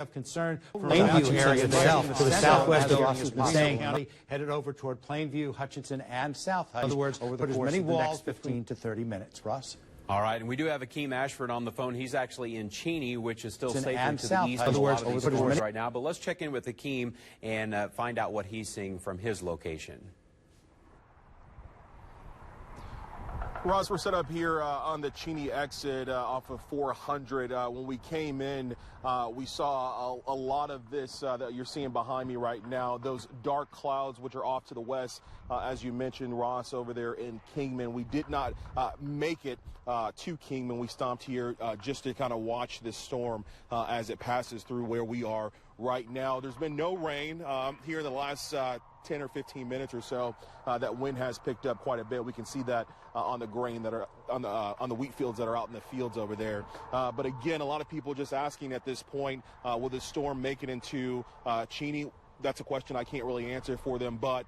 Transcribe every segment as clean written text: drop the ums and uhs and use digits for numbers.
of concern from Plainview area itself to the southwest of Hutchinson County, headed over toward Plainview, Hutchinson, and South Hutch. In other words, over the course of the next 15 to 30 minutes. Ross? All right, and we do have Akeem Ashford on the phone. He's actually in Cheney, which is still safely to the east of a lot of these stores right now. But let's check in with Akeem and find out what he's seeing from his location. Ross, we're set up here on the Cheney exit off of 400. When we came in, we saw a lot of this that you're seeing behind me right now. Those dark clouds, which are off to the west, as you mentioned, Ross, over there in Kingman. We did not make it to Kingman. We stopped here just to kind of watch this storm as it passes through where we are right now. There's been no rain here in the last 10 or 15 minutes or so. That wind has picked up quite a bit. We can see that on the grain that are on the wheat fields that are out in the fields over there. But again, a lot of people just asking at this point, will this storm make it into Cheney? That's a question I can't really answer for them, but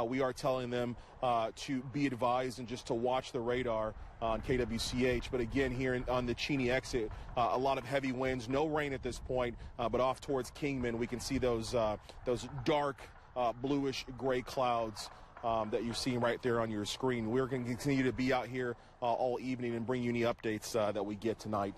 we are telling them to be advised and just to watch the radar on KWCH. But again, here on the Cheney exit, a lot of heavy winds, no rain at this point, but off towards Kingman, we can see those dark bluish gray clouds that you're seeing right there on your screen. We're going to continue to be out here all evening and bring you any updates that we get tonight.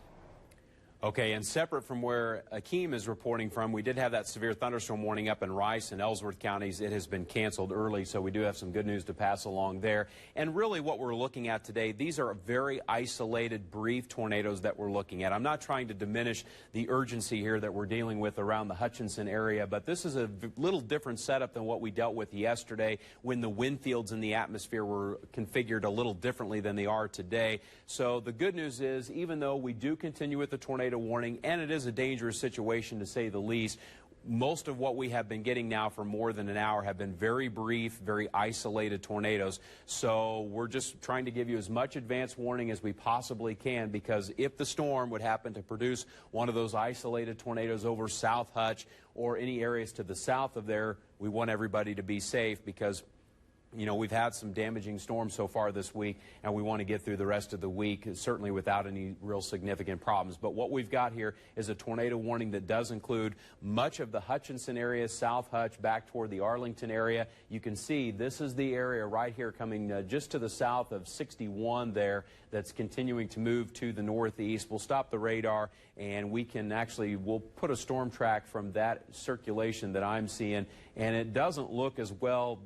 Okay, and separate from where Akeem is reporting from, we did have that severe thunderstorm warning up in Rice and Ellsworth counties. It has been canceled early, so we do have some good news to pass along there. And really what we're looking at today, these are very isolated, brief tornadoes that we're looking at. I'm not trying to diminish the urgency here that we're dealing with around the Hutchinson area, but this is a little different setup than what we dealt with yesterday when the wind fields in the atmosphere were configured a little differently than they are today. So the good news is, even though we do continue with the tornado warning, and it is a dangerous situation to say the least, most of what we have been getting now for more than an hour have been very brief, very isolated tornadoes. So we're just trying to give you as much advance warning as we possibly can, because if the storm would happen to produce one of those isolated tornadoes over South Hutch or any areas to the south of there, we want everybody to be safe, because you know, we've had some damaging storms so far this week, and we want to get through the rest of the week, certainly without any real significant problems. But what we've got here is a tornado warning that does include much of the Hutchinson area, South Hutch, back toward the Arlington area. You can see this is the area right here coming just to the south of 61 there that's continuing to move to the northeast. We'll stop the radar, and we'll put a storm track from that circulation that I'm seeing, and it doesn't look as well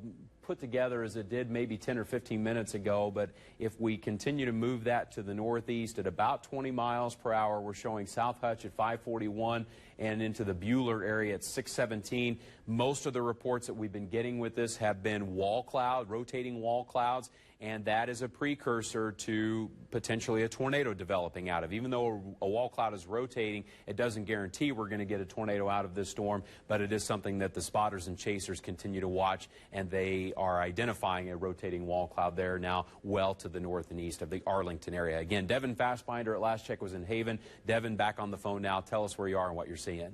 put together as it did maybe 10 or 15 minutes ago, but if we continue to move that to the northeast at about 20 miles per hour, we're showing South Hutch at 541 and into the Buhler area at 617. Most of the reports that we've been getting with this have been rotating wall clouds, and that is a precursor to potentially a tornado developing out of. Even though a wall cloud is rotating, it doesn't guarantee we're going to get a tornado out of this storm, but it is something that the spotters and chasers continue to watch, and they are identifying a rotating wall cloud there now well to the north and east of the Arlington area. Again, Devin Fastbinder at last check was in Haven. Devin, back on the phone now. Tell us where you are and what you're seeing.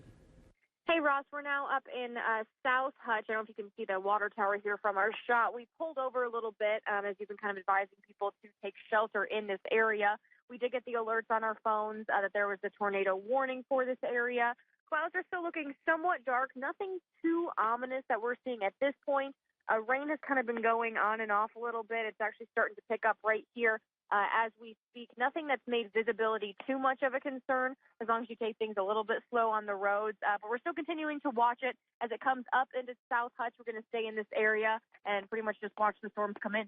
Hey, Ross, we're now up in South Hutch. I don't know if you can see the water tower here from our shot. We pulled over a little bit as you've been kind of advising people to take shelter in this area. We did get the alerts on our phones that there was a tornado warning for this area. Clouds are still looking somewhat dark, nothing too ominous that we're seeing at this point. Rain has kind of been going on and off a little bit. It's actually starting to pick up right here as we speak. Nothing that's made visibility too much of a concern, as long as you take things a little bit slow on the roads. But we're still continuing to watch it as it comes up into South Hutch. We're going to stay in this area and pretty much just watch the storms come in.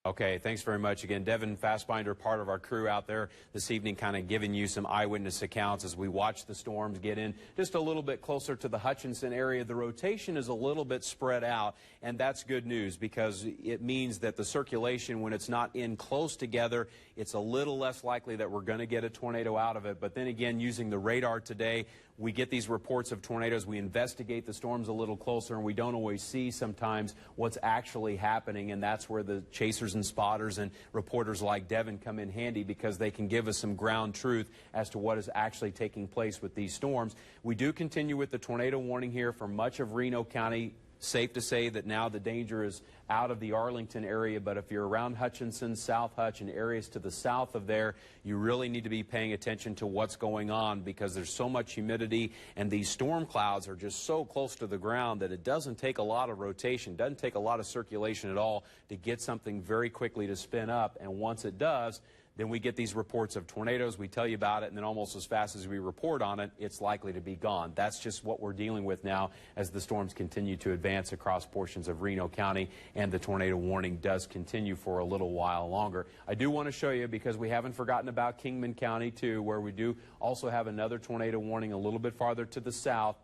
Okay, thanks very much. Again, Devin Fastbinder, part of our crew out there this evening, kind of giving you some eyewitness accounts as we watch the storms get in just a little bit closer to the Hutchinson area. The rotation is a little bit spread out, and that's good news, because it means that the circulation, when it's not in close together, it's a little less likely that we're going to get a tornado out of it. But then again, using the radar today, we get these reports of tornadoes, we investigate the storms a little closer, and we don't always see sometimes what's actually happening, and that's where the chasers and spotters and reporters like Devin come in handy, because they can give us some ground truth as to what is actually taking place with these storms. We do continue with the tornado warning here for much of Reno County, Safe to say that now the danger is out of the Arlington area, but if you're around Hutchinson, South Hutch, and areas to the south of there, you really need to be paying attention to what's going on because there's so much humidity and these storm clouds are just so close to the ground that it doesn't take a lot of rotation, doesn't take a lot of circulation at all to get something very quickly to spin up, and once it does, then we get these reports of tornadoes, we tell you about it, and then almost as fast as we report on it, it's likely to be gone. That's just what we're dealing with now as the storms continue to advance across portions of Reno County, and the tornado warning does continue for a little while longer. I do want to show you, because we haven't forgotten about Kingman County, too, where we do also have another tornado warning a little bit farther to the south.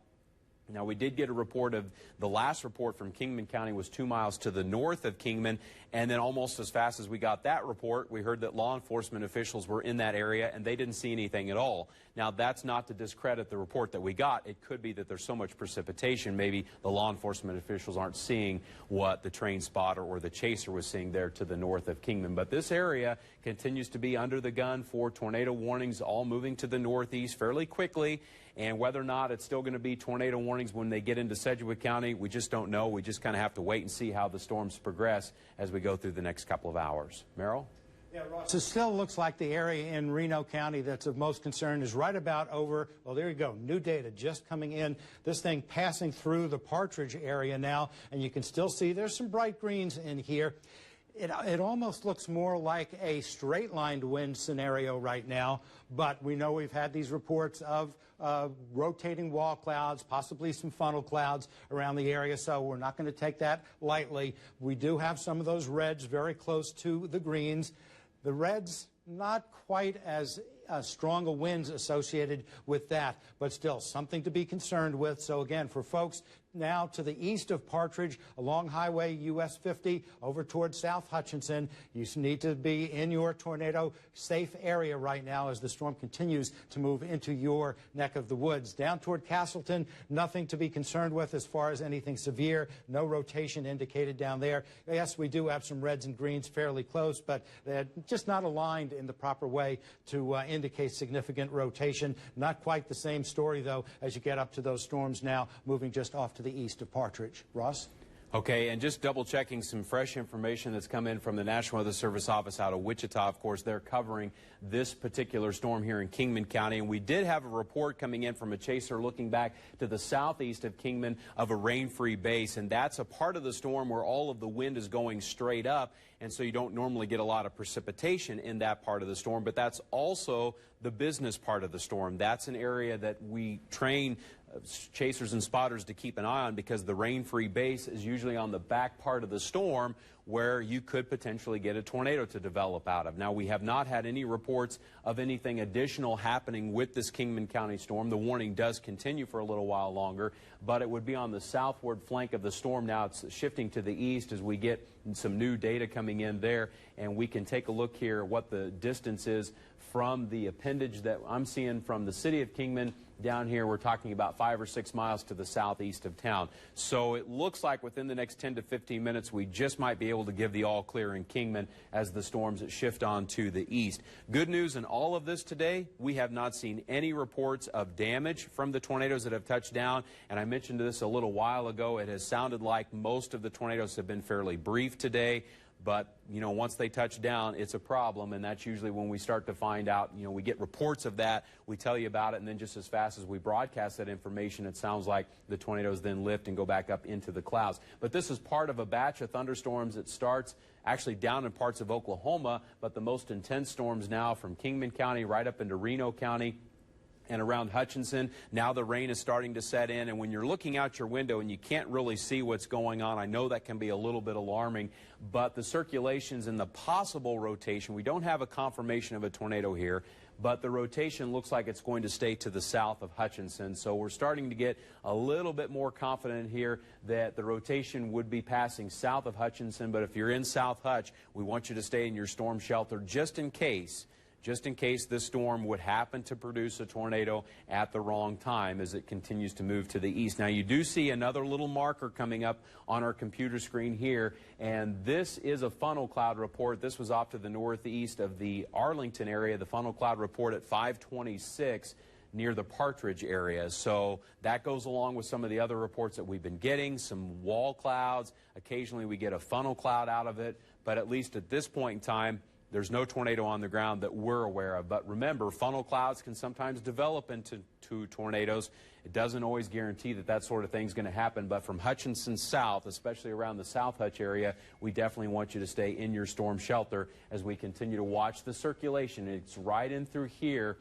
Now, we did get a report of, the last report from Kingman County was 2 miles to the north of Kingman, and then almost as fast as we got that report, we heard that law enforcement officials were in that area and they didn't see anything at all. Now, that's not to discredit the report that we got. It could be that there's so much precipitation, maybe the law enforcement officials aren't seeing what the train spotter or the chaser was seeing there to the north of Kingman. But this area continues to be under the gun for tornado warnings, all moving to the northeast fairly quickly. And whether or not it's still going to be tornado warnings when they get into Sedgwick County, we just don't know. We just kind of have to wait and see how the storms progress as we go through the next couple of hours. Merrill? Yeah, Ross, it still looks like the area in Reno County that's of most concern is right about over, well, there you go, new data just coming in. This thing passing through the Partridge area now, and you can still see there's some bright greens in here. It almost looks more like a straight-lined wind scenario right now, but we know we've had these reports of rotating wall clouds, possibly some funnel clouds around the area, so we're not going to take that lightly. We do have some of those reds very close to the greens. The reds, not quite as strong a winds associated with that, but still something to be concerned with. So again, for folks now to the east of Partridge along Highway US 50 over towards South Hutchinson, you need to be in your tornado safe area right now as the storm continues to move into your neck of the woods. Down toward Castleton, nothing to be concerned with as far as anything severe, no rotation indicated down there. Yes, we do have some reds and greens fairly close, but they're just not aligned in the proper way to indicate significant rotation. Not quite the same story, though, as you get up to those storms now moving just off to the east of Partridge. Ross? Okay, and just double-checking some fresh information that's come in from the National Weather Service office out of Wichita. Of course, they're covering this particular storm here in Kingman County, and we did have a report coming in from a chaser looking back to the southeast of Kingman of a rain-free base, and that's a part of the storm where all of the wind is going straight up, and so you don't normally get a lot of precipitation in that part of the storm, but that's also the business part of the storm. That's an area that we train chasers and spotters to keep an eye on because the rain-free base is usually on the back part of the storm where you could potentially get a tornado to develop out of. Now, we have not had any reports of anything additional happening with this Kingman County storm. The warning does continue for a little while longer, but it would be on the southward flank of the storm. Now it's shifting to the east as we get some new data coming in there, and we can take a look here at what the distance is from the appendage that I'm seeing from the city of Kingman down here. We're talking about 5 or 6 miles to the southeast of town. So it looks like within the next 10 to 15 minutes, we just might be able to give the all clear in Kingman as the storms shift on to the east. Good news in all of this today, we have not seen any reports of damage from the tornadoes that have touched down. And I mentioned this a little while ago. It has sounded like most of the tornadoes have been fairly brief today. But, you know, once they touch down, it's a problem, and that's usually when we start to find out, you know, we get reports of that, we tell you about it, and then just as fast as we broadcast that information, it sounds like the tornadoes then lift and go back up into the clouds. But this is part of a batch of thunderstorms that starts actually down in parts of Oklahoma, but the most intense storms now from Kingman County right up into Reno County and around Hutchinson. Now the rain is starting to set in, and when you're looking out your window and you can't really see what's going on, I know that can be a little bit alarming, but the circulations and the possible rotation, we don't have a confirmation of a tornado here, but the rotation looks like it's going to stay to the south of Hutchinson. So we're starting to get a little bit more confident here that the rotation would be passing south of Hutchinson, but if you're in South Hutch, we want you to stay in your storm shelter just in case this storm would happen to produce a tornado at the wrong time as it continues to move to the east. Now, you do see another little marker coming up on our computer screen here, and this is a funnel cloud report. This was off to the northeast of the Arlington area, the funnel cloud report at 526. near the Partridge area. So that goes along with some of the other reports that we've been getting, some wall clouds. Occasionally we get a funnel cloud out of it, but at least at this point in time, there's no tornado on the ground that we're aware of. But remember, funnel clouds can sometimes develop into tornadoes. It doesn't always guarantee that that sort of thing is going to happen. But from Hutchinson south, especially around the South Hutch area, we definitely want you to stay in your storm shelter as we continue to watch the circulation. It's right in through here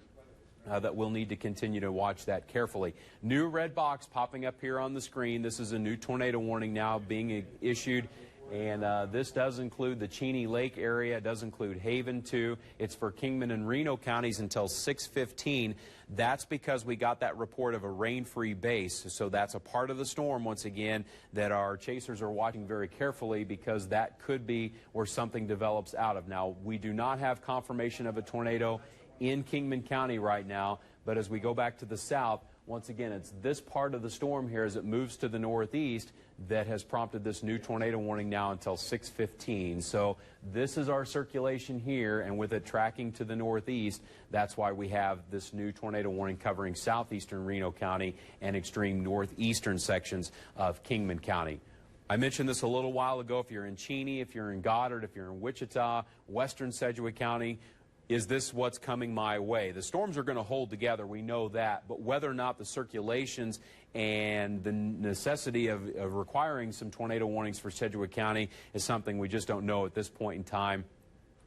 that we'll need to continue to watch that carefully. New red box popping up here on the screen. This is a new tornado warning now being issued. And this does include the Cheney Lake area. It does include Haven, too. It's for Kingman and Reno counties until 6:15. That's because we got that report of a rain-free base. So that's a part of the storm, once again, that our chasers are watching very carefully because that could be where something develops out of. Now, we do not have confirmation of a tornado in Kingman County right now, but as we go back to the south, once again, it's this part of the storm here as it moves to the northeast that has prompted this new tornado warning now until 6:15. So this is our circulation here, and with it tracking to the northeast, that's why we have this new tornado warning covering southeastern Reno County and extreme northeastern sections of Kingman County. I mentioned this a little while ago. If you're in Cheney, if you're in Goddard, if you're in Wichita, western Sedgwick County, is this what's coming my way? The storms are going to hold together, we know that, but whether or not the circulations and the necessity of requiring some tornado warnings for Sedgwick County is something we just don't know at this point in time.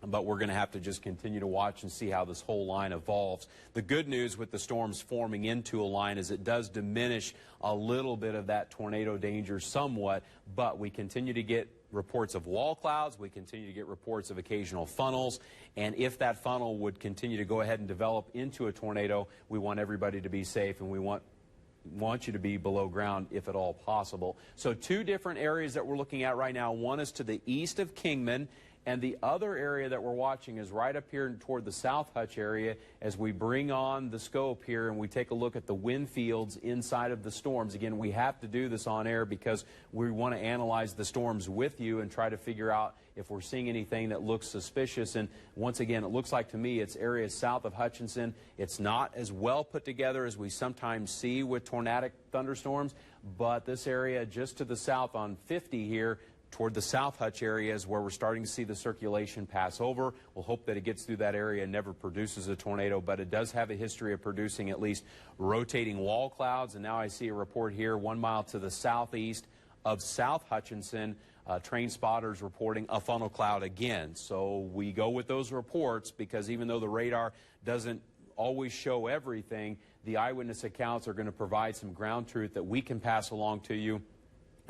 But we're going to have to just continue to watch and see how this whole line evolves. The good news with the storms forming into a line is it does diminish a little bit of that tornado danger somewhat, but we continue to get reports of wall clouds, we continue to get reports of occasional funnels, and if that funnel would continue to go ahead and develop into a tornado, we want everybody to be safe, and we want you to be below ground if at all possible. So two different areas that we're looking at right now. One is to the east of Kingman, and the other area that we're watching is right up here toward the South Hutch area as we bring on the scope here and we take a look at the wind fields inside of the storms. Again, we have to do this on air because we want to analyze the storms with you and try to figure out if we're seeing anything that looks suspicious. And once again, it looks like to me it's areas south of Hutchinson. It's not as well put together as we sometimes see with tornadic thunderstorms, but this area just to the south on 50 here, toward the South Hutch area is where we're starting to see the circulation pass over. We'll hope that it gets through that area and never produces a tornado, but it does have a history of producing at least rotating wall clouds. And now I see a report here 1 mile to the southeast of South Hutchinson. Train spotters reporting a funnel cloud again. So we go with those reports because even though the radar doesn't always show everything, the eyewitness accounts are going to provide some ground truth that we can pass along to you.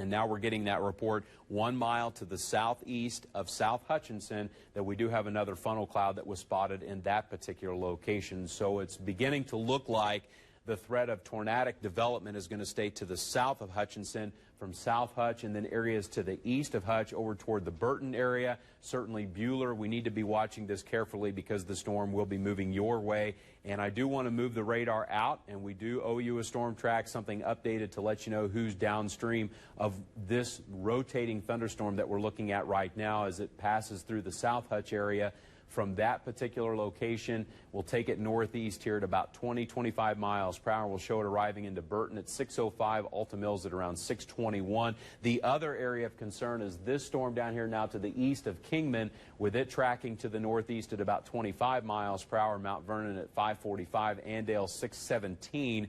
And now we're getting that report 1 mile to the southeast of South Hutchinson that we do have another funnel cloud that was spotted in that particular location. So it's beginning to look like the threat of tornadic development is going to stay to the south of Hutchinson from South Hutch and then areas to the east of Hutch over toward the Burton area. Certainly Buhler, we need to be watching this carefully because the storm will be moving your way. And I do want to move the radar out, and we do owe you a storm track, something updated to let you know who's downstream of this rotating thunderstorm that we're looking at right now as it passes through the South Hutch area. From that particular location, we'll take it northeast here at about 20-25 miles per hour. We'll show it arriving into Burton at 6:05, Alta Mills at around 6:21. The other area of concern is this storm down here now to the east of Kingman, with it tracking to the northeast at about 25 miles per hour, Mount Vernon at 5:45, Andale 6:17.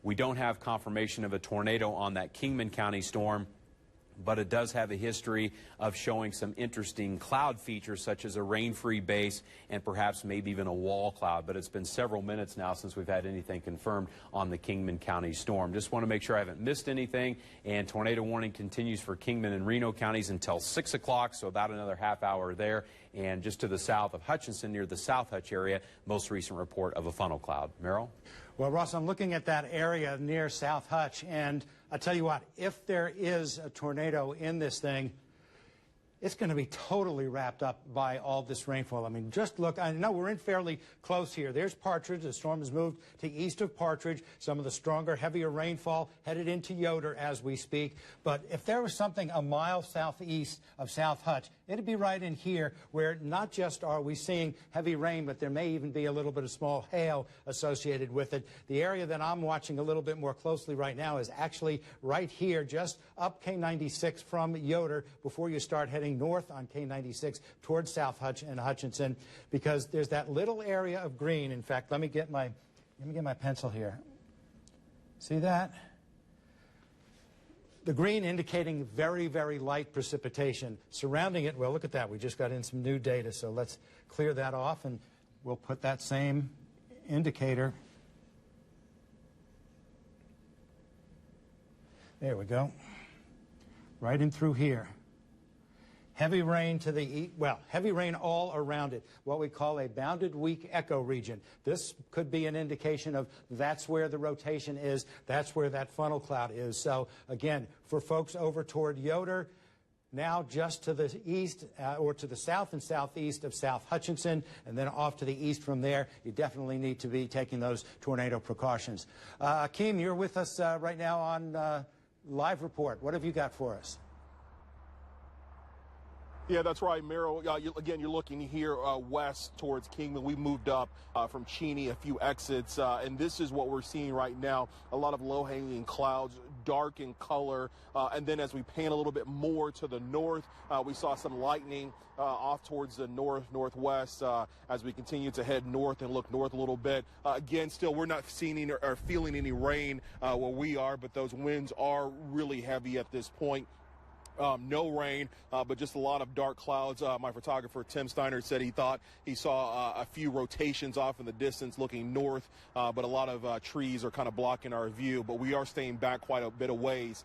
We don't have confirmation of a tornado on that Kingman County storm, but it does have a history of showing some interesting cloud features such as a rain-free base and perhaps maybe even a wall cloud. But it's been several minutes now since we've had anything confirmed on the Kingman County storm. Just want to make sure I haven't missed anything. And tornado warning continues for Kingman and Reno counties until 6 o'clock, so about another half hour there. And just to the south of Hutchinson near the South Hutch area, most recent report of a funnel cloud. Merrill? Well, Ross, I'm looking at that area near South Hutch, and I tell you what, if there is a tornado in this thing, it's going to be totally wrapped up by all this rainfall. I mean, just look. I know we're in fairly close here. There's Partridge. The storm has moved to east of Partridge. Some of the stronger, heavier rainfall headed into Yoder as we speak. But if there was something a mile southeast of South Hutch, It'd be right in here where not just are we seeing heavy rain, but there may even be a little bit of small hail associated with it. The area that I'm watching a little bit more closely right now is actually right here, just up K96 from Yoder before you start heading north on K96 towards South Hutch and Hutchinson, because there's that little area of green. In fact, let me get my pencil here. See that? The green indicating very, very light precipitation. Surrounding it, well, look at that. We just got in some new data, so let's clear that off, and we'll put that same indicator. There we go. Right in through here. Heavy rain to the east, well, heavy rain all around it, what we call a bounded weak echo region. This could be an indication of that's where the rotation is, that's where that funnel cloud is. So again, for folks over toward Yoder, now just to the east or to the south and southeast of South Hutchinson, and then off to the east from there, you definitely need to be taking those tornado precautions. Keem, you're with us right now on Live Report. What have you got for us? Yeah, that's right, Merrill. Again, you're looking here west towards Kingman. We moved up from Cheney, a few exits, and this is what we're seeing right now. A lot of low-hanging clouds, dark in color, and then as we pan a little bit more to the north, we saw some lightning off towards the northwest as we continue to head north and look north a little bit. Again, still, we're not seeing or feeling any rain where we are, but those winds are really heavy at this point. No rain, but just a lot of dark clouds. My photographer, Tim Steiner, said he thought he saw a few rotations off in the distance looking north, but a lot of trees are kind of blocking our view. But we are staying back quite a bit of ways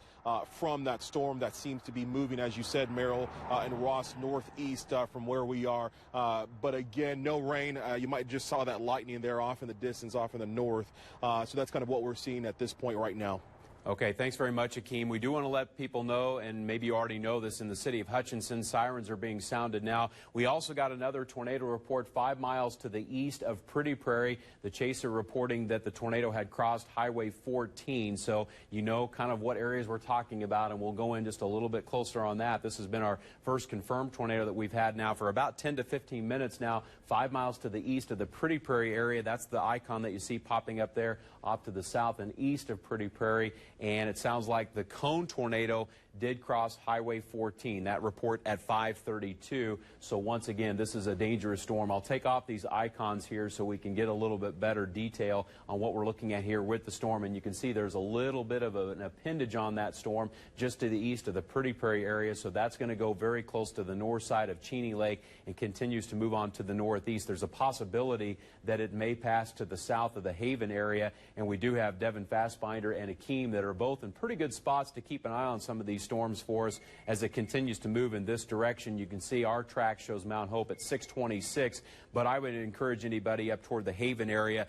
from that storm that seems to be moving, as you said, Merrill, and Ross, northeast from where we are. But again, no rain. You might just saw that lightning there off in the distance, off in the north. So that's kind of what we're seeing at this point right now. Okay, thanks very much, Akeem. We do want to let people know, and maybe you already know this, in the city of Hutchinson, sirens are being sounded now. We also got another tornado report 5 miles to the east of Pretty Prairie. The chaser reporting that the tornado had crossed Highway 14, so you know kind of what areas we're talking about, and we'll go in just a little bit closer on that. This has been our first confirmed tornado that we've had now for about 10 to 15 minutes now, 5 miles to the east of the Pretty Prairie area. That's the icon that you see popping up there off to the south and east of Pretty Prairie. And it sounds like the cone tornado did cross Highway 14. That report at 5:32. So once again, this is a dangerous storm. I'll take off these icons here so we can get a little bit better detail on what we're looking at here with the storm. And you can see there's a little bit of an appendage on that storm just to the east of the Pretty Prairie area. So that's going to go very close to the north side of Cheney Lake and continues to move on to the northeast. There's a possibility that it may pass to the south of the Haven area. And we do have Devin Fassbinder and Akeem that are both in pretty good spots to keep an eye on some of these storms for us as it continues to move in this direction. You can see our track shows Mount Hope at 626, but I would encourage anybody up toward the Haven area,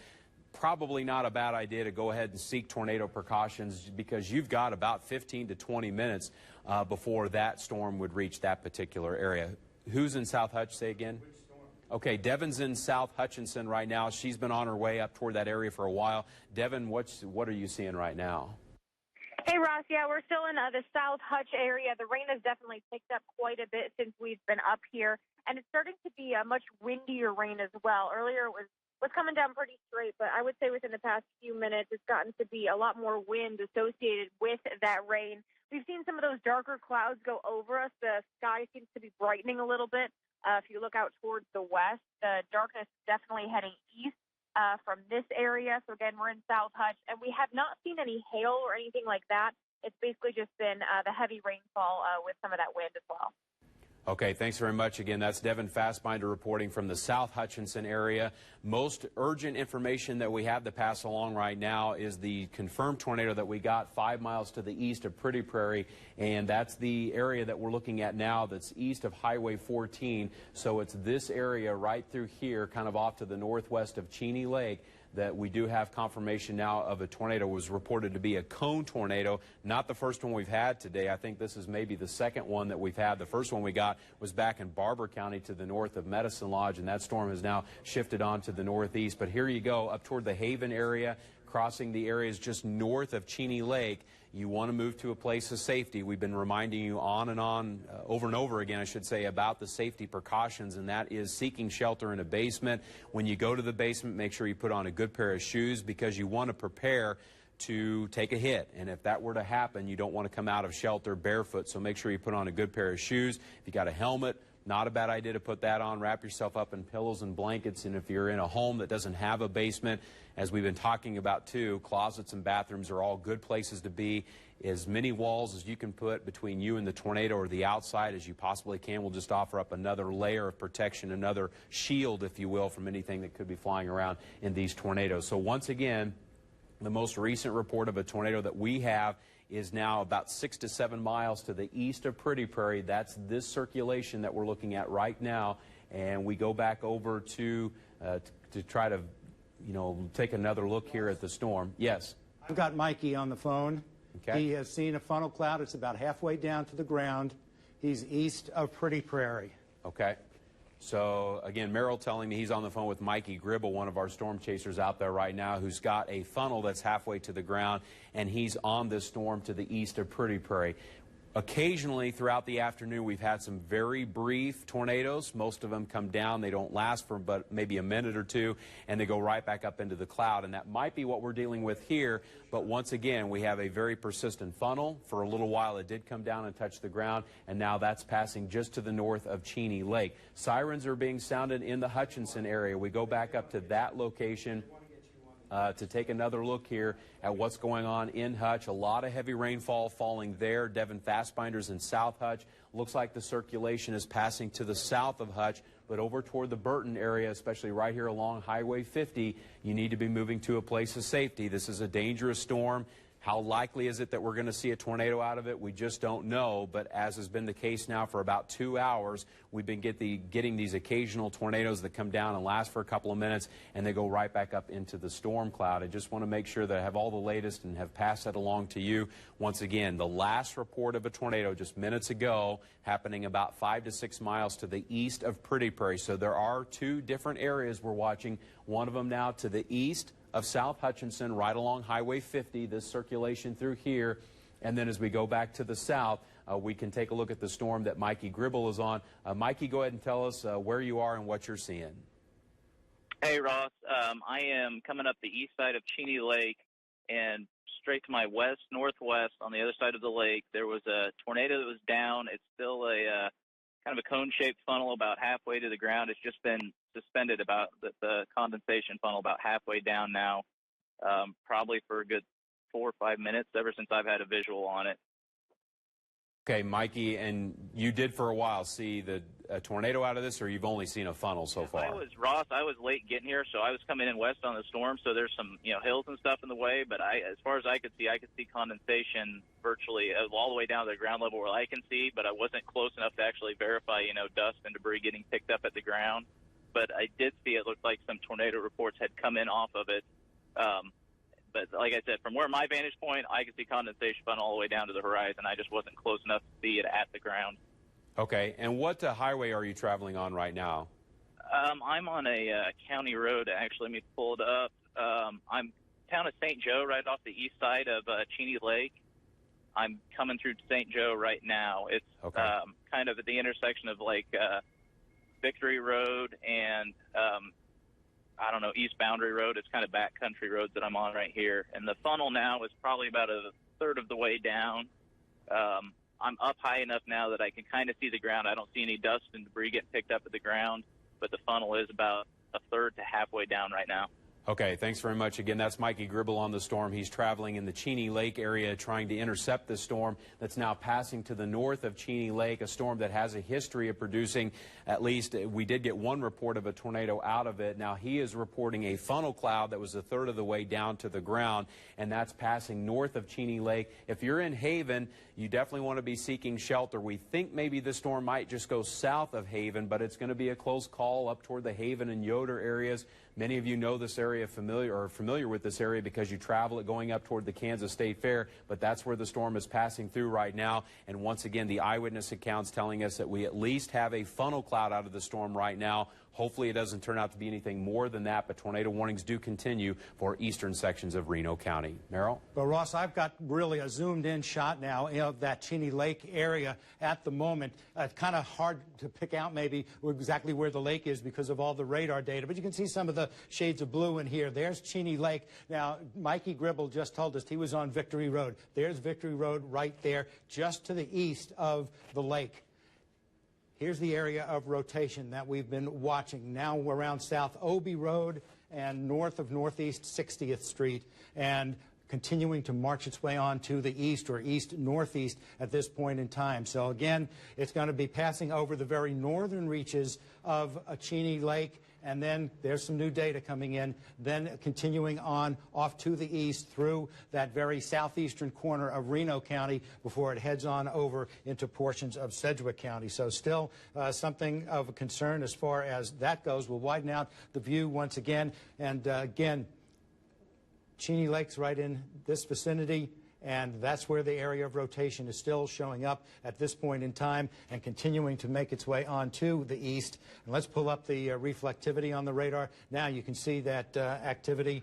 probably not a bad idea to go ahead and seek tornado precautions because you've got about 15 to 20 minutes before that storm would reach that particular area. Who's in South Hutch, say again? Okay, Devin's in South Hutchinson right now. She's been on her way up toward that area for a while. Devin, what are you seeing right now? Hey, Ross. Yeah, we're still in the South Hutch area. The rain has definitely picked up quite a bit since we've been up here, and it's starting to be a much windier rain as well. Earlier it was coming down pretty straight, but I would say within the past few minutes it's gotten to be a lot more wind associated with that rain. We've seen some of those darker clouds go over us. The sky seems to be brightening a little bit. If you look out towards the west, the darkness is definitely heading east from this area. So again, we're in South Hutch, and we have not seen any hail or anything like that. It's basically just been the heavy rainfall with some of that wind as well. Okay, thanks very much. Again, that's Devin Fassbinder reporting from the South Hutchinson area. Most urgent information that we have to pass along right now is the confirmed tornado that we got 5 miles to the east of Pretty Prairie, and that's the area that we're looking at now that's east of Highway 14. So it's this area right through here, kind of off to the northwest of Cheney Lake, that we do have confirmation now of a tornado. It was reported to be a cone tornado, not the first one we've had today. I think this is maybe the second one that we've had. The first one we got was back in Barber County to the north of Medicine Lodge, and that storm has now shifted on to the northeast. But here you go, up toward the Haven area, crossing the areas just north of Cheney Lake, you want to move to a place of safety. We've been reminding you on and on, over and over again, I should say, about the safety precautions, and that is seeking shelter in a basement. When you go to the basement, make sure you put on a good pair of shoes, because you want to prepare to take a hit. And if that were to happen, you don't want to come out of shelter barefoot, so make sure you put on a good pair of shoes. If you got a helmet, not a bad idea to put that on. Wrap yourself up in pillows and blankets. And if you're in a home that doesn't have a basement, as we've been talking about too, closets and bathrooms are all good places to be. As many walls as you can put between you and the tornado or the outside as you possibly can will just offer up another layer of protection, another shield, if you will, from anything that could be flying around in these tornadoes. So once again, the most recent report of a tornado that we have is now about 6 to 7 miles to the east of Pretty Prairie. That's this circulation that we're looking at right now. And we go back over to try to, take another look here at the storm. Yes? I've got Mikey on the phone. Okay. He has seen a funnel cloud. It's about halfway down to the ground. He's east of Pretty Prairie. Okay. So, again, Merrill telling me he's on the phone with Mikey Gribble, one of our storm chasers out there right now, who's got a funnel that's halfway to the ground, and he's on this storm to the east of Pretty Prairie. Occasionally throughout the afternoon, we've had some very brief tornadoes. Most of them come down. They don't last for but maybe a minute or two, and they go right back up into the cloud. And that might be what we're dealing with here. But once again, we have a very persistent funnel. For a little while, it did come down and touch the ground, and now that's passing just to the north of Cheney Lake. Sirens are being sounded in the Hutchinson area. We go back up to that location to take another look here at what's going on in Hutch. A lot of heavy rainfall falling there. Devon Fastbinders in South Hutch. Looks like the circulation is passing to the south of Hutch, but over toward the Burton area, especially right here along Highway 50, you need to be moving to a place of safety. This is a dangerous storm. How likely is it that we're going to see a tornado out of it? We just don't know, but as has been the case now for about 2 hours, we've been getting these occasional tornadoes that come down and last for a couple of minutes, and they go right back up into the storm cloud. I just want to make sure that I have all the latest and have passed that along to you. Once again, the last report of a tornado just minutes ago happening about 5 to 6 miles to the east of Pretty Prairie. So there are two different areas we're watching. One of them now to the east of South Hutchinson, right along Highway 50, this circulation through here. And then as we go back to the south, we can take a look at the storm that Mikey Gribble is on. Mikey, go ahead and tell us where you are and what you're seeing. Hey, Ross. I am coming up the east side of Cheney Lake, and straight to my northwest on the other side of the lake, there was a tornado that was down. It's still a kind of a cone-shaped funnel about halfway to the ground. It's just been suspended about the condensation funnel about halfway down now, probably for a good 4 or 5 minutes ever since I've had a visual on it. Okay, Mikey, and you did for a while see a tornado out of this, or you've only seen a funnel so far? I was late getting here, so I was coming in west on the storm, so there's some hills and stuff in the way, but as far as I could see condensation virtually all the way down to the ground level where I can see, but I wasn't close enough to actually verify, dust and debris getting picked up at the ground. But I did see it looked like some tornado reports had come in off of it. But like I said, from where my vantage point, I could see condensation funnel all the way down to the horizon. I just wasn't close enough to see it at the ground. Okay, and what highway are you traveling on right now? I'm on a county road, actually. Let me pull it up. I'm town of St. Joe, right off the east side of Cheney Lake. I'm coming through St. Joe right now. It's okay. Kind of at the intersection of Victory Road and East Boundary Road. It's kind of backcountry roads that I'm on right here. And the funnel now is probably about a third of the way down. I'm up high enough now that I can kind of see the ground. I don't see any dust and debris getting picked up at the ground, but the funnel is about a third to halfway down right now. Okay, thanks very much. Again, that's Mikey Gribble on the storm. He's traveling in the Cheney Lake area trying to intercept this storm that's now passing to the north of Cheney Lake, a storm that has a history of producing, at least we did get one report of a tornado out of it. Now he is reporting a funnel cloud that was a third of the way down to the ground, and that's passing north of Cheney Lake. If you're in Haven, you definitely want to be seeking shelter. We think maybe the storm might just go south of Haven, but it's going to be a close call up toward the Haven and Yoder areas. Many of you know this area familiar with this area because you travel it going up toward the Kansas State Fair, but that's where the storm is passing through right now. And once again, the eyewitness accounts telling us that we at least have a funnel cloud out of the storm right now Hopefully it doesn't turn out to be anything more than that, but tornado warnings do continue for eastern sections of Reno County. Merrill? Well, Ross, I've got really a zoomed-in shot now of that Cheney Lake area at the moment. It's kind of hard to pick out maybe exactly where the lake is because of all the radar data, but you can see some of the shades of blue in here. There's Cheney Lake. Now, Mikey Gribble just told us he was on Victory Road. There's Victory Road right there, just to the east of the lake. Here's the area of rotation that we've been watching. Now we're around South Obie Road and north of Northeast 60th Street, and continuing to march its way on to the east or east-northeast at this point in time. So again, it's going to be passing over the very northern reaches of Cheney Lake, and then there's some new data coming in, then continuing on off to the east through that very southeastern corner of Reno County before it heads on over into portions of Sedgwick County. So still something of a concern as far as that goes. We'll widen out the view once again, and again, Cheney Lake's right in this vicinity, and that's where the area of rotation is still showing up at this point in time and continuing to make its way on to the east. And let's pull up the reflectivity on the radar. Now you can see that activity.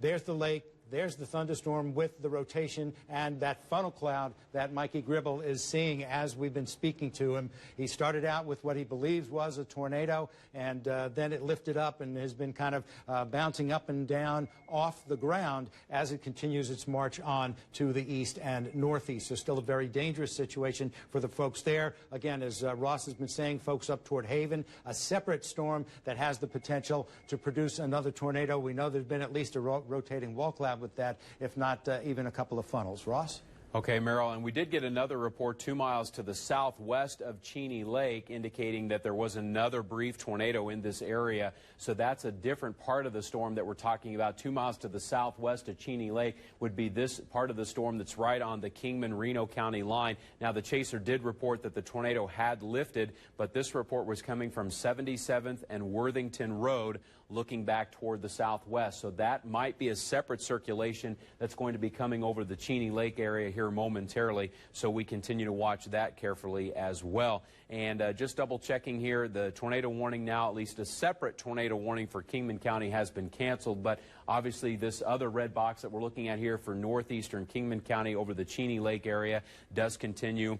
There's the lake. There's the thunderstorm with the rotation and that funnel cloud that Mikey Gribble is seeing as we've been speaking to him. He started out with what he believes was a tornado, and then it lifted up and has been kind of bouncing up and down off the ground as it continues its march on to the east and northeast. So still a very dangerous situation for the folks there. Again, as Ross has been saying, folks up toward Haven, a separate storm that has the potential to produce another tornado. We know there's been at least a rotating wall cloud with that, if not even a couple of funnels. Ross? Okay, Merrill, and we did get another report 2 miles to the southwest of Cheney Lake indicating that there was another brief tornado in this area. So that's a different part of the storm that we're talking about. 2 miles to the southwest of Cheney Lake would be this part of the storm that's right on the Kingman-Reno County line. Now, the chaser did report that the tornado had lifted, but this report was coming from 77th and Worthington Road, looking back toward the southwest. So that might be a separate circulation that's going to be coming over the Cheney Lake area here momentarily. So we continue to watch that carefully as well. And just double checking here, the tornado warning now, at least a separate tornado warning for Kingman County has been canceled. But obviously this other red box that we're looking at here for northeastern Kingman County over the Cheney Lake area does continue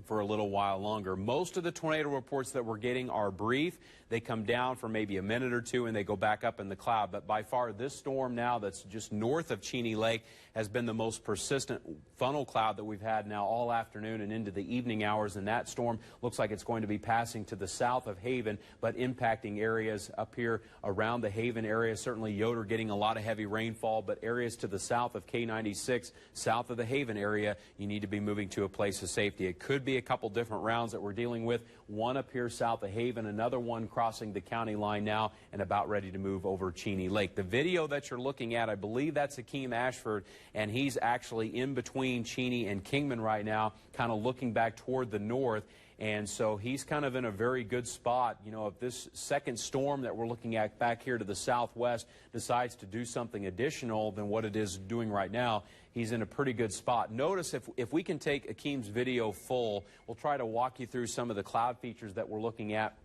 for a little while longer. Most of the tornado reports that we're getting are brief. They come down for maybe a minute or two and they go back up in the cloud. But by far, this storm now that's just north of Cheney Lake has been the most persistent funnel cloud that we've had now all afternoon and into the evening hours. And that storm looks like it's going to be passing to the south of Haven, but impacting areas up here around the Haven area. Certainly Yoder getting a lot of heavy rainfall, but areas to the south of K96, south of the Haven area, you need to be moving to a place of safety. It could be a couple different rounds that we're dealing with. One up here south of Haven, another one crossing the county line now and about ready to move over Cheney Lake. The video that you're looking at, I believe that's Akeem Ashford, and he's actually in between Cheney and Kingman right now, kind of looking back toward the north. And so he's kind of in a very good spot. You know, if this second storm that we're looking at back here to the southwest decides to do something additional than what it is doing right now, he's in a pretty good spot. Notice if we can take Akeem's video full, we'll try to walk you through some of the cloud features that we're looking at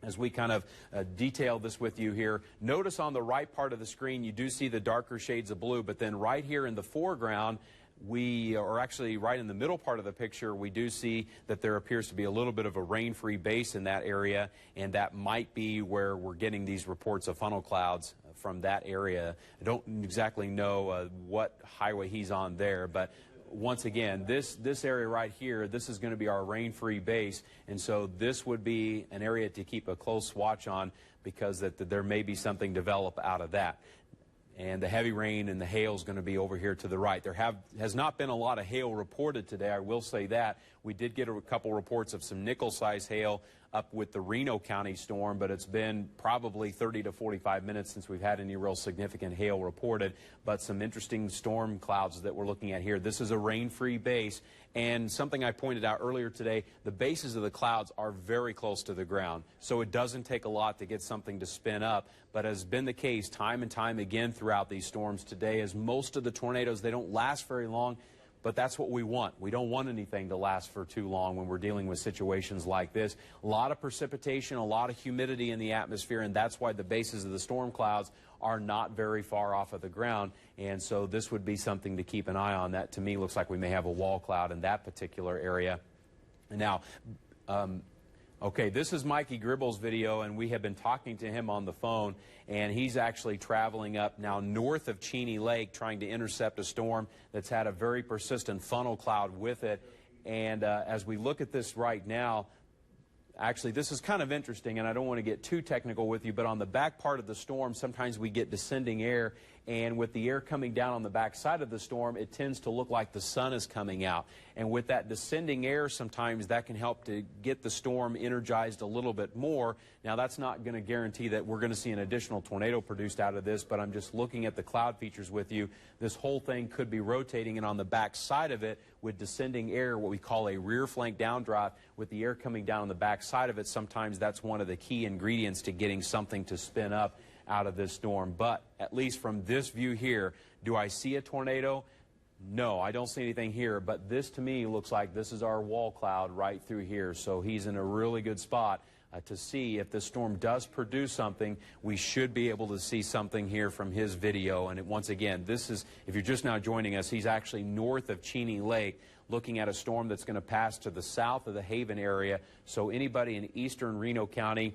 as we kind of detail this with you here. Notice on the right part of the screen, you do see the darker shades of blue, but then right here in the foreground, or actually right in the middle part of the picture, we do see that there appears to be a little bit of a rain-free base in that area, and that might be where we're getting these reports of funnel clouds from that area. I don't exactly know what highway he's on there, but once again, this area right here, this is going to be our rain-free base, and so this would be an area to keep a close watch on because there may be something develop out of that. And the heavy rain and the hail is going to be over here to the right. There has not been a lot of hail reported today, I will say that. We did get a couple reports of some nickel-sized hail up with the Reno County storm, but it's been probably 30 to 45 minutes since we've had any real significant hail reported. But some interesting storm clouds that we're looking at here. This is a rain-free base, and something I pointed out earlier today, the bases of the clouds are very close to the ground, so it doesn't take a lot to get something to spin up. But has been the case time and time again throughout these storms today, as most of the tornadoes, they don't last very long, but that's what we want. We don't want anything to last for too long when we're dealing with situations like this. A lot of precipitation, a lot of humidity in the atmosphere, and that's why the bases of the storm clouds are not very far off of the ground. And so this would be something to keep an eye on. That, to me, looks like we may have a wall cloud in that particular area. And now, okay, this is Mikey Gribble's video, and we have been talking to him on the phone, and he's actually traveling up now north of Cheney Lake trying to intercept a storm that's had a very persistent funnel cloud with it. And as we look at this right now, actually, this is kind of interesting, and I don't want to get too technical with you, but on the back part of the storm, sometimes we get descending air, and with the air coming down on the back side of the storm, it tends to look like the sun is coming out. And with that descending air, sometimes that can help to get the storm energized a little bit more. Now, that's not going to guarantee that we're going to see an additional tornado produced out of this, but I'm just looking at the cloud features with you. This whole thing could be rotating, and on the back side of it, with descending air, what we call a rear flank downdraft, with the air coming down on the back side of it, sometimes that's one of the key ingredients to getting something to spin up out of this storm. But at least from this view here, do I see a tornado? No, I don't see anything here, but this to me looks like this is our wall cloud right through here. So he's in a really good spot to see if this storm does produce something. We should be able to see something here from his video. And once again, this is, if you're just now joining us, he's actually north of Cheney Lake, looking at a storm that's going to pass to the south of the Haven area. So anybody in eastern Reno County,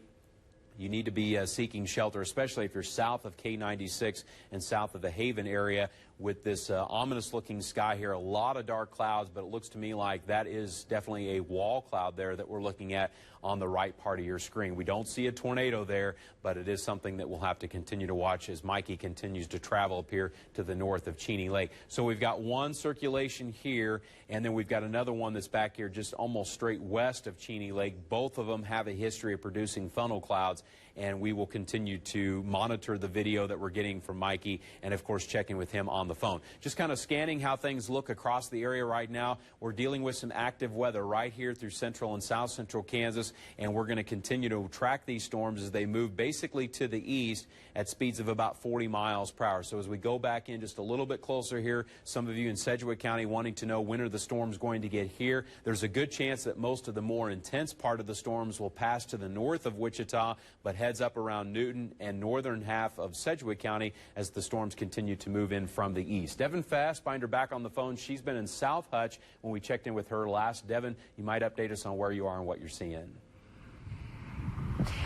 you need to be seeking shelter, especially if you're south of K96 and south of the Haven area with this ominous-looking sky here. A lot of dark clouds, but it looks to me like that is definitely a wall cloud there that we're looking at on the right part of your screen. We don't see a tornado there, but it is something that we'll have to continue to watch as Mikey continues to travel up here to the north of Cheney Lake. So we've got one circulation here, and then we've got another one that's back here just almost straight west of Cheney Lake. Both of them have a history of producing funnel clouds, and we will continue to monitor the video that we're getting from Mikey and, of course, checking with him on the phone. Just kind of scanning how things look across the area right now. We're dealing with some active weather right here through central and south central Kansas, and we're going to continue to track these storms as they move basically to the east at speeds of about 40 miles per hour. So as we go back in just a little bit closer here, some of you in Sedgwick County wanting to know when are the storms going to get here. There's a good chance that most of the more intense part of the storms will pass to the north of Wichita, but heads up around Newton and northern half of Sedgwick County as the storms continue to move in from the east. Devin Fastbinder back on the phone. She's been in South Hutch when we checked in with her last. Devin, you might update us on where you are and what you're seeing.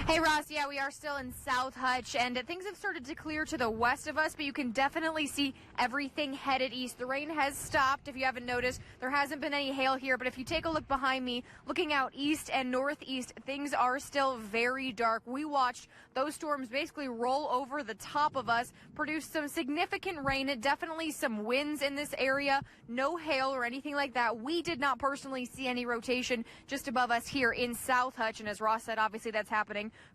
Hey, Ross. Yeah, we are still in South Hutch, and things have started to clear to the west of us, but you can definitely see everything headed east. The rain has stopped. If you haven't noticed, there hasn't been any hail here, but if you take a look behind me, looking out east and northeast, things are still very dark. We watched those storms basically roll over the top of us, produce some significant rain, definitely some winds in this area, no hail or anything like that. We did not personally see any rotation just above us here in South Hutch, and as Ross said, obviously that's happening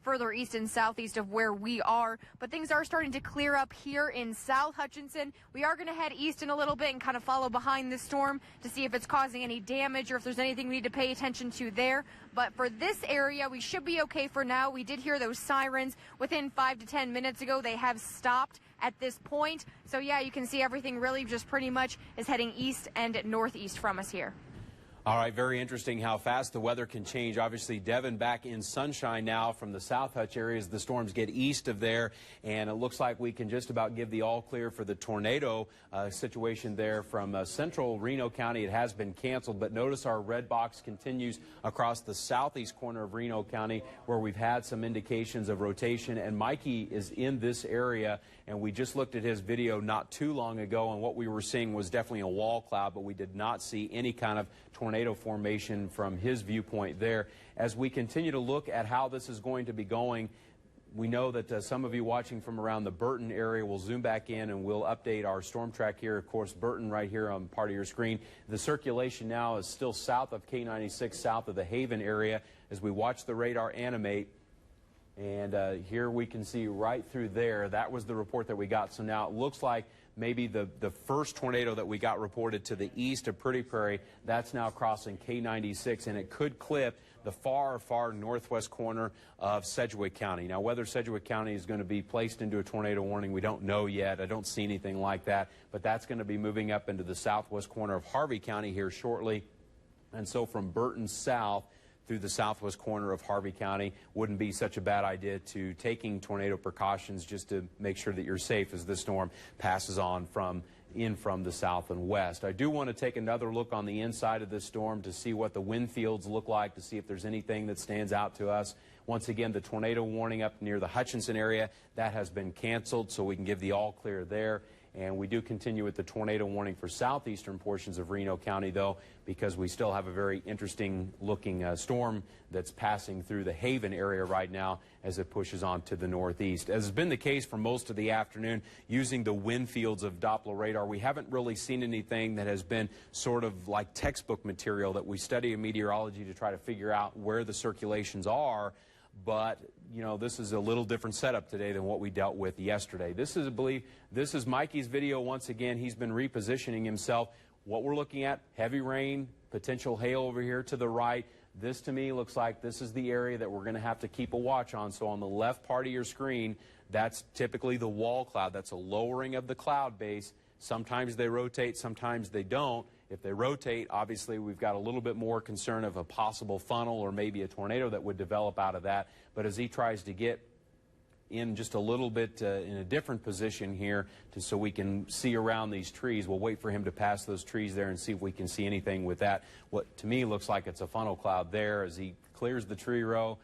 further east and southeast of where we are, but things are starting to clear up here in South Hutchinson. We are going to head east in a little bit and kind of follow behind this storm to see if it's causing any damage or if there's anything we need to pay attention to there. But for this area, we should be okay for now. We did hear those sirens within 5 to 10 minutes ago. They have stopped at this point. So yeah, you can see everything really just pretty much is heading east and northeast from us here. All right, very interesting how fast the weather can change. Obviously, Devin back in sunshine now from the South Hutch area as the storms get east of there, and it looks like we can just about give the all clear for the tornado situation there from central Reno County. It has been canceled, but notice our red box continues across the southeast corner of Reno County where we've had some indications of rotation, and Mikey is in this area, and we just looked at his video not too long ago, and what we were seeing was definitely a wall cloud, but we did not see any kind of tornado formation from his viewpoint there. As we continue to look at how this is going to be going, we know that some of you watching from around the Burton area will zoom back in and we'll update our storm track here. Of course, Burton right here on part of your screen. The circulation now is still south of K96, south of the Haven area as we watch the radar animate. And here we can see right through there. That was the report that we got. So now it looks like maybe the first tornado that we got reported to the east of Pretty Prairie, that's now crossing K96, and it could clip the far, far northwest corner of Sedgwick County. Now, whether Sedgwick County is going to be placed into a tornado warning, we don't know yet. I don't see anything like that, but that's going to be moving up into the southwest corner of Harvey County here shortly. And so from Burton south through the southwest corner of Harvey County wouldn't be such a bad idea to taking tornado precautions just to make sure that you're safe as this storm passes on from the south and west. I do want to take another look on the inside of this storm to see what the wind fields look like, to see if there's anything that stands out to us. Once again, the tornado warning up near the Hutchinson area, that has been canceled, so we can give the all clear there. And we do continue with the tornado warning for southeastern portions of Reno County, though, because we still have a very interesting looking storm that's passing through the Haven area right now as it pushes on to the northeast. As has been the case for most of the afternoon, using the wind fields of Doppler radar, we haven't really seen anything that has been sort of like textbook material that we study in meteorology to try to figure out where the circulations are. But, you know, this is a little different setup today than what we dealt with yesterday. This is Mikey's video once again. He's been repositioning himself. What we're looking at, heavy rain, potential hail over here to the right. This, to me, looks like this is the area that we're going to have to keep a watch on. So on the left part of your screen, that's typically the wall cloud. That's a lowering of the cloud base. Sometimes they rotate, sometimes they don't. If they rotate, obviously we've got a little bit more concern of a possible funnel or maybe a tornado that would develop out of that. But as he tries to get in just a little bit in a different position here so we can see around these trees, we'll wait for him to pass those trees there and see if we can see anything with that. What to me looks like it's a funnel cloud there as he clears the tree row.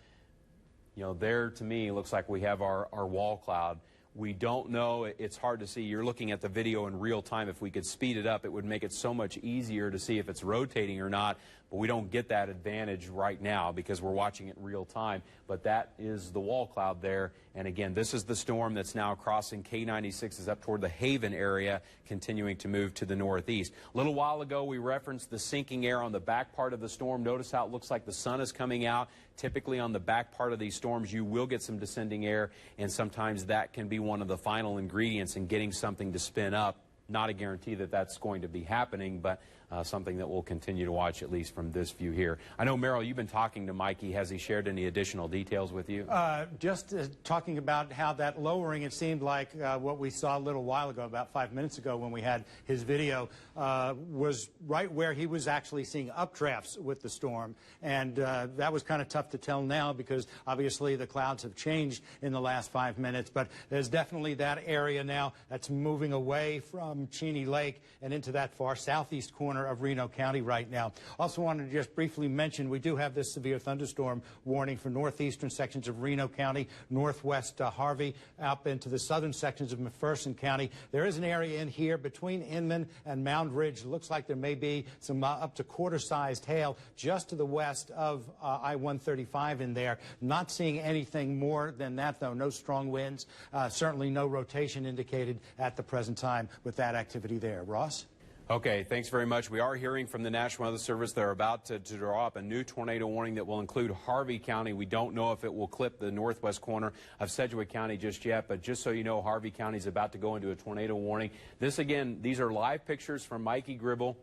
You know, there to me looks like we have our wall cloud. We don't know. It's hard to see. You're looking at the video in real time. If we could speed it up, it would make it so much easier to see if it's rotating or not. But we don't get that advantage right now because we're watching it in real time. But that is the wall cloud there. And again, this is the storm that's now crossing K96 is up toward the Haven area, continuing to move to the northeast. A little while ago, we referenced the sinking air on the back part of the storm. Notice how it looks like the sun is coming out. Typically on the back part of these storms, you will get some descending air, and sometimes that can be one of the final ingredients in getting something to spin up. Not a guarantee that that's going to be happening, but something that we'll continue to watch, at least from this view here. I know, Merrill, you've been talking to Mikey. Has he shared any additional details with you? Just talking about how that lowering, it seemed like what we saw a little while ago, about 5 minutes ago when we had his video, was right where he was actually seeing updrafts with the storm. And that was kind of tough to tell now because obviously the clouds have changed in the last 5 minutes. But there's definitely that area now that's moving away from Cheney Lake and into that far southeast corner of Reno County right now. Also wanted to just briefly mention we do have this severe thunderstorm warning for northeastern sections of Reno County, northwest Harvey, up into the southern sections of McPherson County. There is an area in here between Inman and Mound Ridge. It looks like there may be some up to quarter-sized hail just to the west of I-135 in there. Not seeing anything more than that, though. No strong winds. Certainly no rotation indicated at the present time with that activity there. Ross? Okay, thanks very much. We are hearing from the National Weather Service they're about to draw up a new tornado warning that will include Harvey County. We don't know if it will clip the northwest corner of Sedgwick County just yet, but just so you know, Harvey County is about to go into a tornado warning. This, again, these are live pictures from Mikey Gribble.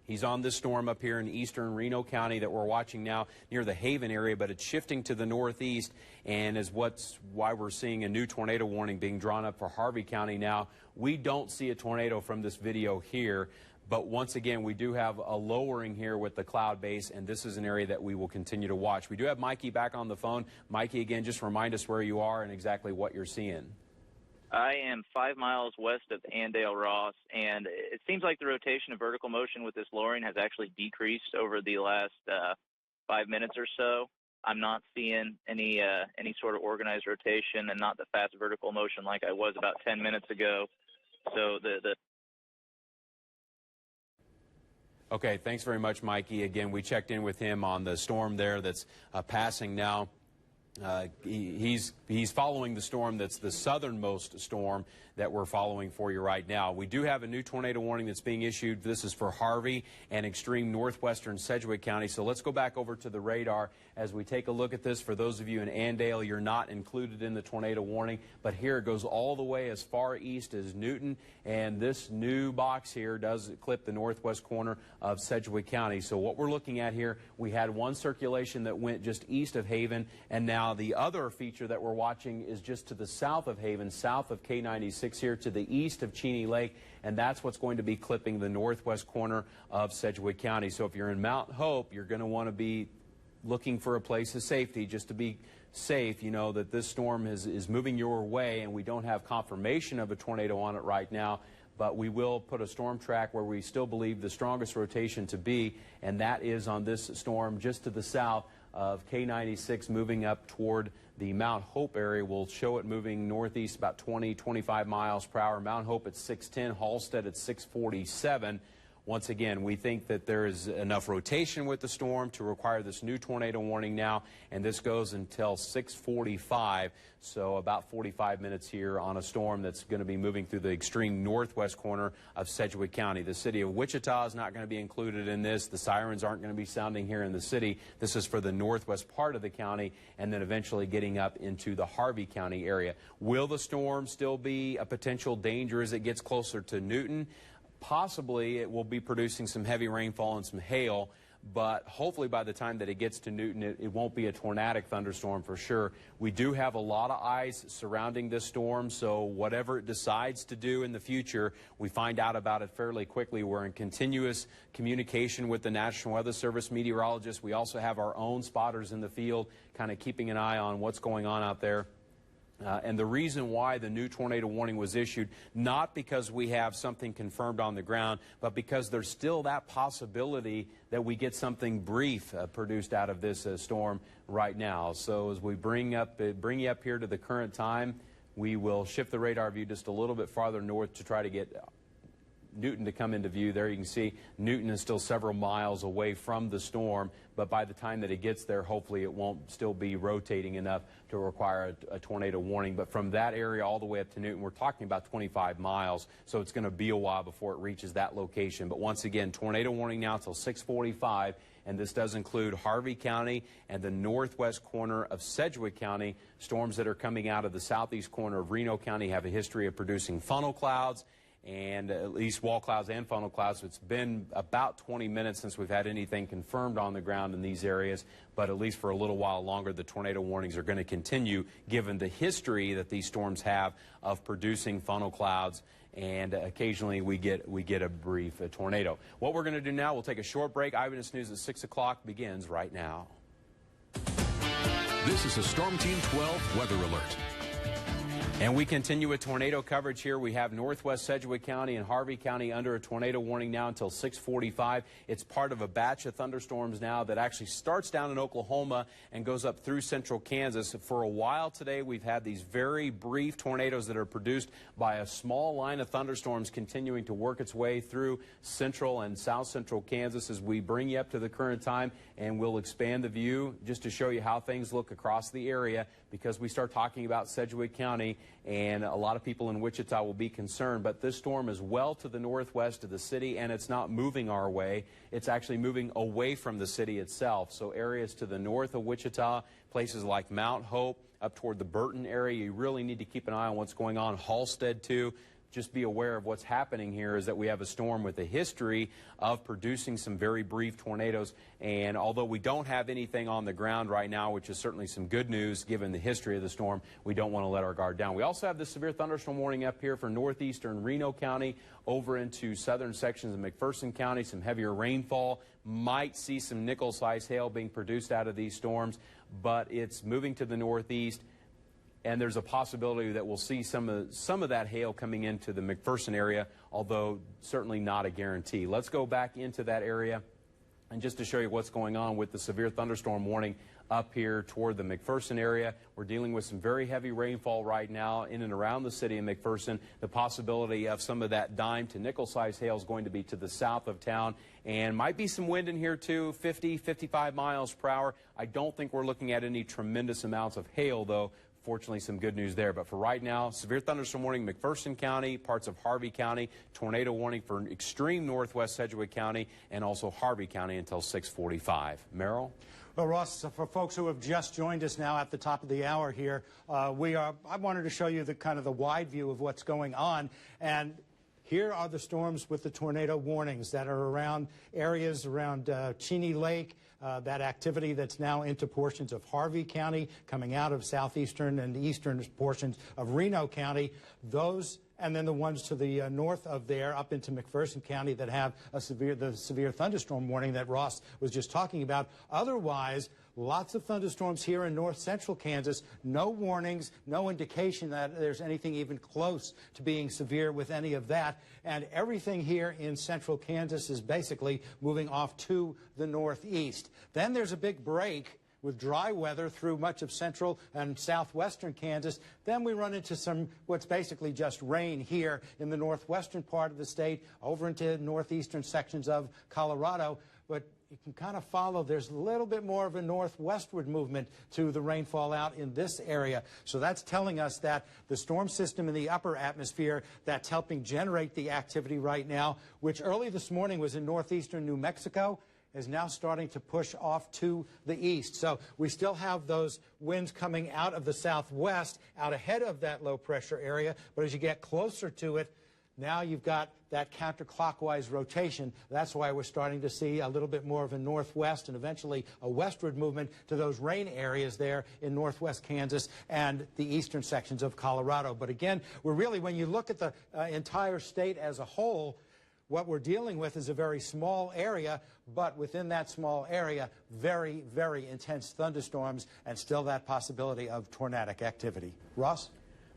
He's on this storm up here in eastern Reno County that we're watching now near the Haven area, but it's shifting to the northeast, and is why we're seeing a new tornado warning being drawn up for Harvey County now. We don't see a tornado from this video here, but once again, we do have a lowering here with the cloud base, and this is an area that we will continue to watch. We do have Mikey back on the phone. Mikey, again, just remind us where you are and exactly what you're seeing. I am 5 miles west of Andale Ross, and it seems like the rotation of vertical motion with this lowering has actually decreased over the last 5 minutes or so. I'm not seeing any sort of organized rotation and not the fast vertical motion like I was about 10 minutes ago. So Okay, thanks very much, Mikey. Again, we checked in with him on the storm there that's passing now He's following the storm that's the southernmost storm that we're following for you right now. We do have a new tornado warning that's being issued. This is for Harvey and extreme northwestern Sedgwick County. So let's go back over to the radar as we take a look at this. For those of you in Andale, you're not included in the tornado warning, but here it goes all the way as far east as Newton, and this new box here does clip the northwest corner of Sedgwick County. So what we're looking at here, we had one circulation that went just east of Haven, and now the other feature that we're watching is just to the south of Haven, south of K96 here to the east of Cheney Lake, and that's what's going to be clipping the northwest corner of Sedgwick County. So if you're in Mount Hope, you're going to want to be looking for a place of safety just to be safe. You know that this storm is moving your way, and we don't have confirmation of a tornado on it right now, but we will put a storm track where we still believe the strongest rotation to be, and that is on this storm just to the south of K96 moving up toward the Mount Hope area. We'll show it moving northeast about 20-25 miles per hour. Mount Hope at 610, Halstead at 647. Once again, we think that there is enough rotation with the storm to require this new tornado warning now, and this goes until 6:45, so about 45 minutes here on a storm that's going to be moving through the extreme northwest corner of Sedgwick County. The city of Wichita is not going to be included in this. The sirens aren't going to be sounding here in the city. This is for the northwest part of the county, and then eventually getting up into the Harvey County area. Will the storm still be a potential danger as it gets closer to Newton? Possibly it will be producing some heavy rainfall and some hail, but hopefully by the time that it gets to Newton, it won't be a tornadic thunderstorm for sure. We do have a lot of eyes surrounding this storm, so whatever it decides to do in the future, we find out about it fairly quickly. We're in continuous communication with the National Weather Service meteorologists. We also have our own spotters in the field, kind of keeping an eye on what's going on out there. And the reason why the new tornado warning was issued, not because we have something confirmed on the ground, but because there's still that possibility that we get something brief produced out of this storm right now. So as we bring you up here to the current time, we will shift the radar view just a little bit farther north to try to get Newton to come into view. There you can see Newton is still several miles away from the storm, but by the time that it gets there, hopefully it won't still be rotating enough to require a tornado warning. But from that area all the way up to Newton, we're talking about 25 miles, so it's going to be a while before it reaches that location. But once again, tornado warning now until 6:45, and this does include Harvey County and the northwest corner of Sedgwick County. Storms that are coming out of the southeast corner of Reno County have a history of producing funnel clouds, and at least wall clouds and funnel clouds. It's been about 20 minutes since we've had anything confirmed on the ground in these areas, but at least for a little while longer, the tornado warnings are going to continue given the history that these storms have of producing funnel clouds, and occasionally we get a brief tornado. What we're going to do now, we'll take a short break. Eyewitness News at 6 o'clock begins right now. This is a Storm Team 12 weather alert. And we continue with tornado coverage here. We have northwest Sedgwick County and Harvey County under a tornado warning now until 6:45. It's part of a batch of thunderstorms now that actually starts down in Oklahoma and goes up through central Kansas. For a while today, we've had these very brief tornadoes that are produced by a small line of thunderstorms continuing to work its way through central and south central Kansas. As we bring you up to the current time, and we'll expand the view just to show you how things look across the area, because we start talking about Sedgwick County, and a lot of people in Wichita will be concerned. But this storm is well to the northwest of the city, and it's not moving our way. It's actually moving away from the city itself. So areas to the north of Wichita, places like Mount Hope, up toward the Burton area, you really need to keep an eye on what's going on. Halstead, too. Just be aware of what's happening here is that we have a storm with a history of producing some very brief tornadoes. And although we don't have anything on the ground right now, which is certainly some good news given the history of the storm, we don't want to let our guard down. We also have the severe thunderstorm warning up here for northeastern Reno County over into southern sections of McPherson County. Some heavier rainfall. Might see some nickel-sized hail being produced out of these storms, but it's moving to the northeast. And there's a possibility that we'll see some of that hail coming into the McPherson area, although certainly not a guarantee. Let's go back into that area And just to show you what's going on with the severe thunderstorm warning up here toward the McPherson area, we're dealing with some very heavy rainfall right now in and around the city of McPherson. The possibility of some of that dime to nickel size hail is going to be to the south of town, and might be some wind in here too, 50, 55 miles per hour. I don't think we're looking at any tremendous amounts of hail, though. Fortunately, some good news there. But for right now, severe thunderstorm warning, McPherson County, parts of Harvey County, tornado warning for extreme northwest Sedgwick County, and also Harvey County until 6:45. Merrill? Well, Ross, for folks who have just joined us now at the top of the hour here, I wanted to show you the kind of the wide view of what's going on. And here are the storms with the tornado warnings that are around areas around Cheney Lake, that activity that's now into portions of Harvey County, coming out of southeastern and eastern portions of Reno County. Those, and then the ones to the north of there up into McPherson County that have the severe thunderstorm warning that Ross was just talking about. Otherwise, lots of thunderstorms here in north central Kansas. No warnings, no indication that there's anything even close to being severe with any of that. And everything here in central Kansas is basically moving off to the northeast. Then there's a big break with dry weather through much of central and southwestern Kansas. Then we run into what's basically just rain here in the northwestern part of the state, over into northeastern sections of Colorado. But you can kind of follow, there's a little bit more of a northwestward movement to the rainfall out in this area. So that's telling us that the storm system in the upper atmosphere that's helping generate the activity right now, which early this morning was in northeastern New Mexico, is now starting to push off to the east. So we still have those winds coming out of the southwest, out ahead of that low pressure area. But as you get closer to it, now you've got that counterclockwise rotation. That's why we're starting to see a little bit more of a northwest and eventually a westward movement to those rain areas there in northwest Kansas and the eastern sections of Colorado. But again, we're really, when you look at the entire state as a whole, what we're dealing with is a very small area, but within that small area, very, very intense thunderstorms and still that possibility of tornadic activity. Ross?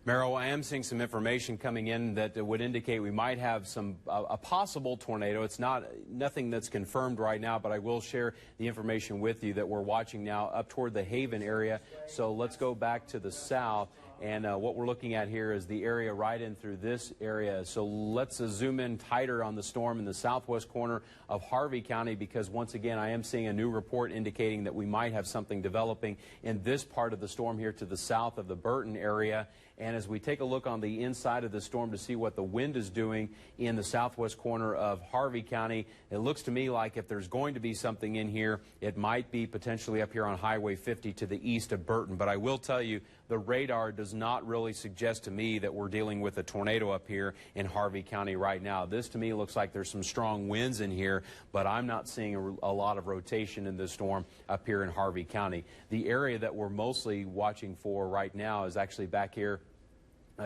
Merrill, I am seeing some information coming in that would indicate we might have a possible tornado. It's nothing that's confirmed right now, but I will share the information with you that we're watching now up toward the Haven area. So let's go back to the south. And what we're looking at here is the area right in through this area. So let's zoom in tighter on the storm in the southwest corner of Harvey County, because once again, I am seeing a new report indicating that we might have something developing in this part of the storm here to the south of the Burton area. And as we take a look on the inside of the storm to see what the wind is doing in the southwest corner of Harvey County, it looks to me like if there's going to be something in here, it might be potentially up here on Highway 50 to the east of Burton. But I will tell you, the radar does not really suggest to me that we're dealing with a tornado up here in Harvey County right now. This to me looks like there's some strong winds in here, but I'm not seeing a lot of rotation in this storm up here in Harvey County. The area that we're mostly watching for right now is actually back here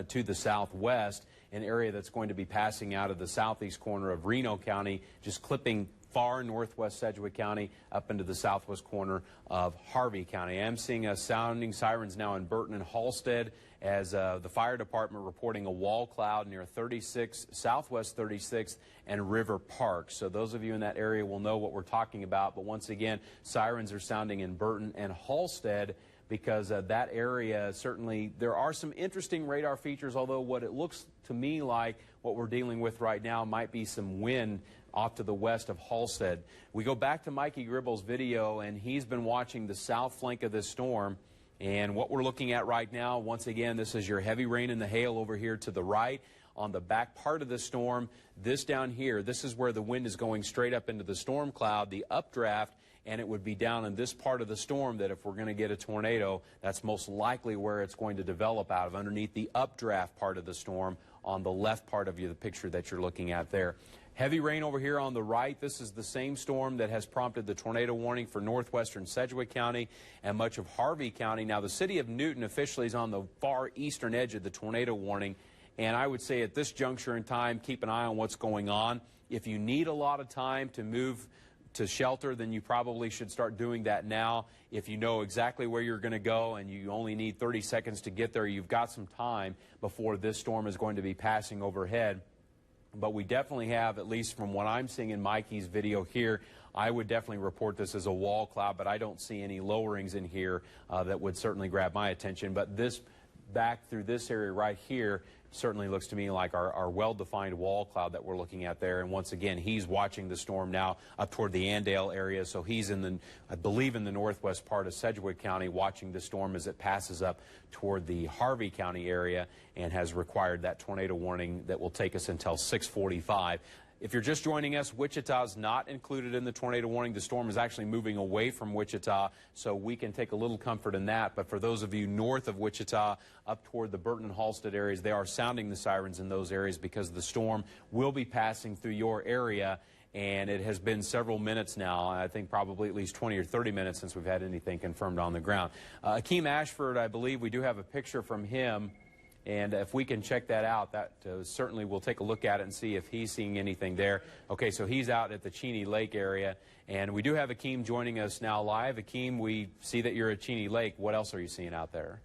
to the southwest, an area that's going to be passing out of the southeast corner of Reno County, just clipping far northwest Sedgwick County up into the southwest corner of Harvey County. I am seeing sounding sirens now in Burton and Halstead as the fire department reporting a wall cloud near 36, southwest 36th and River Park. So those of you in that area will know what we're talking about. But once again, sirens are sounding in Burton and Halstead, because that area, certainly there are some interesting radar features, although what it looks to me like what we're dealing with right now might be some wind off to the west of Halstead. We go back to Mikey Gribble's video, and he's been watching the south flank of this storm. And what we're looking at right now, once again, this is your heavy rain and the hail over here to the right. On the back part of the storm, this down here, this is where the wind is going straight up into the storm cloud, the updraft. And it would be down in this part of the storm that if we're going to get a tornado, that's most likely where it's going to develop out of, underneath the updraft part of the storm on the left part of the picture that you're looking at there. Heavy rain over here on the right. This is the same storm that has prompted the tornado warning for northwestern Sedgwick County and much of Harvey County. Now, the city of Newton officially is on the far eastern edge of the tornado warning. And I would say at this juncture in time, keep an eye on what's going on. If you need a lot of time to move to shelter, then you probably should start doing that now. If you know exactly where you're going to go and you only need 30 seconds to get there, you've got some time before this storm is going to be passing overhead. But we definitely have, at least from what I'm seeing in Mikey's video here I would definitely report this as a wall cloud, but I don't see any lowerings in here that would certainly grab my attention. But this back through this area right here certainly looks to me like our well-defined wall cloud that we're looking at there. And once again, he's watching the storm now up toward the Andale area. So he's in the, I believe, in the northwest part of Sedgwick County watching the storm as it passes up toward the Harvey County area and has required that tornado warning that will take us until 6:45. If you're just joining us, Wichita is not included in the tornado warning. The storm is actually moving away from Wichita, so we can take a little comfort in that. But for those of you north of Wichita, up toward the Burton and Halstead areas, they are sounding the sirens in those areas because the storm will be passing through your area. And it has been several minutes now, I think probably at least 20 or 30 minutes since we've had anything confirmed on the ground. Akeem Ashford, I believe we do have a picture from him. And if we can check that out, that certainly we'll take a look at it and see if he's seeing anything there. Okay, so he's out at the Cheney Lake area. And we do have Akeem joining us now live. Akeem, we see that you're at Cheney Lake. What else are you seeing out there?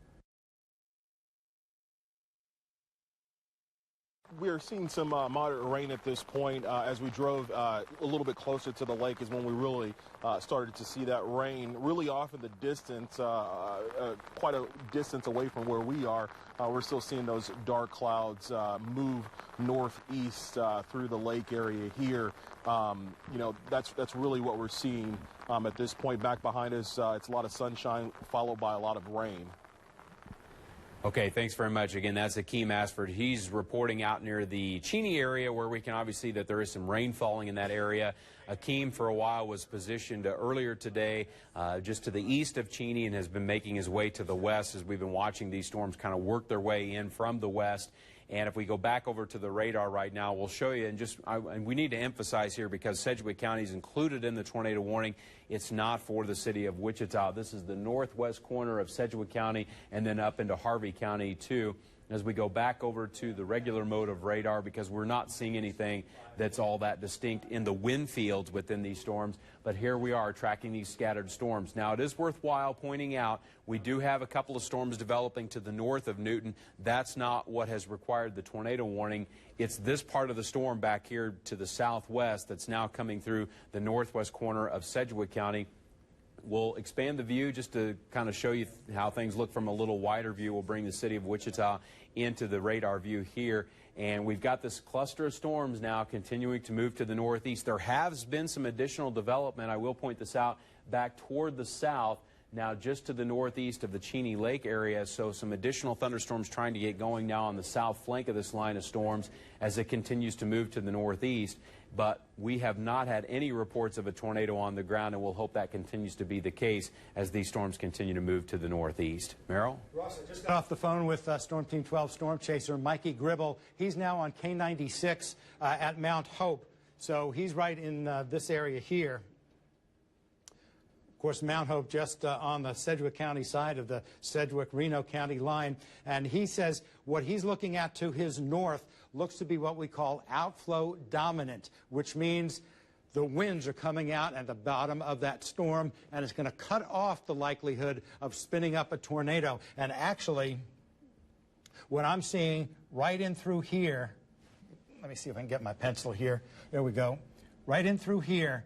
We're seeing some moderate rain at this point. As we drove a little bit closer to the lake is when we really started to see that rain really off in the distance, quite a distance away from where we are. We're still seeing those dark clouds move northeast through the lake area here. You know, that's really what we're seeing at this point. Back behind us, it's a lot of sunshine followed by a lot of rain. Okay, thanks very much. Again, that's Akeem Ashford. He's reporting out near the Cheney area where we can obviously see that there is some rain falling in that area. Akeem, for a while, was positioned earlier today just to the east of Cheney and has been making his way to the west as we've been watching these storms kind of work their way in from the west. And if we go back over to the radar right now, we'll show you, and we need to emphasize here because Sedgwick County is included in the tornado warning. It's not for the city of Wichita. This is the northwest corner of Sedgwick County and then up into Harvey County too. As we go back over to the regular mode of radar, because we're not seeing anything that's all that distinct in the wind fields within these storms, but here we are tracking these scattered storms. Now, it is worthwhile pointing out we do have a couple of storms developing to the north of Newton. That's not what has required the tornado warning. It's this part of the storm back here to the southwest that's now coming through the northwest corner of Sedgwick County. We'll expand the view just to kind of show you how things look from a little wider view. We'll bring the city of Wichita into the radar view here. And we've got this cluster of storms now continuing to move to the northeast. There has been some additional development, I will point this out, back toward the south, now just to the northeast of the Cheney Lake area. So some additional thunderstorms trying to get going now on the south flank of this line of storms as it continues to move to the northeast. But we have not had any reports of a tornado on the ground, and we'll hope that continues to be the case as these storms continue to move to the northeast. Merrill? Ross, I just got off the phone with Storm Team 12 storm chaser Mikey Gribble. He's now on K96 at Mount Hope, so he's right in this area here. Of course, Mount Hope just on the Sedgwick County side of the Sedgwick-Reno County line. And he says what he's looking at to his north looks to be what we call outflow dominant, which means the winds are coming out at the bottom of that storm, and it's going to cut off the likelihood of spinning up a tornado. And actually, what I'm seeing right in through here, let me see if I can get my pencil here. There we go. Right in through here,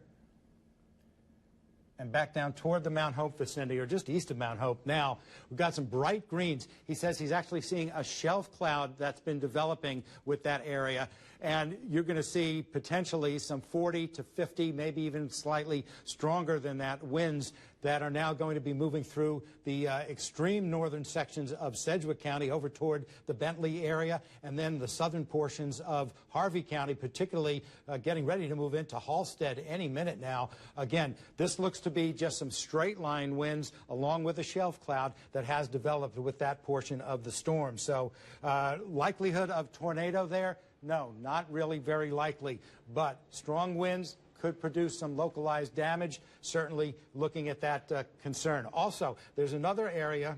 and back down toward the Mount Hope vicinity, or just east of Mount Hope now. We've got some bright greens. He says he's actually seeing a shelf cloud that's been developing with that area. And you're going to see potentially some 40 to 50, maybe even slightly stronger than that, winds that are now going to be moving through the extreme northern sections of Sedgwick County over toward the Bentley area, and then the southern portions of Harvey County, particularly getting ready to move into Halstead any minute now. Again, this looks to be just some straight line winds along with a shelf cloud that has developed with that portion of the storm. So likelihood of tornado there? No, not really very likely, but strong winds could produce some localized damage, certainly looking at that concern. Also, there's another area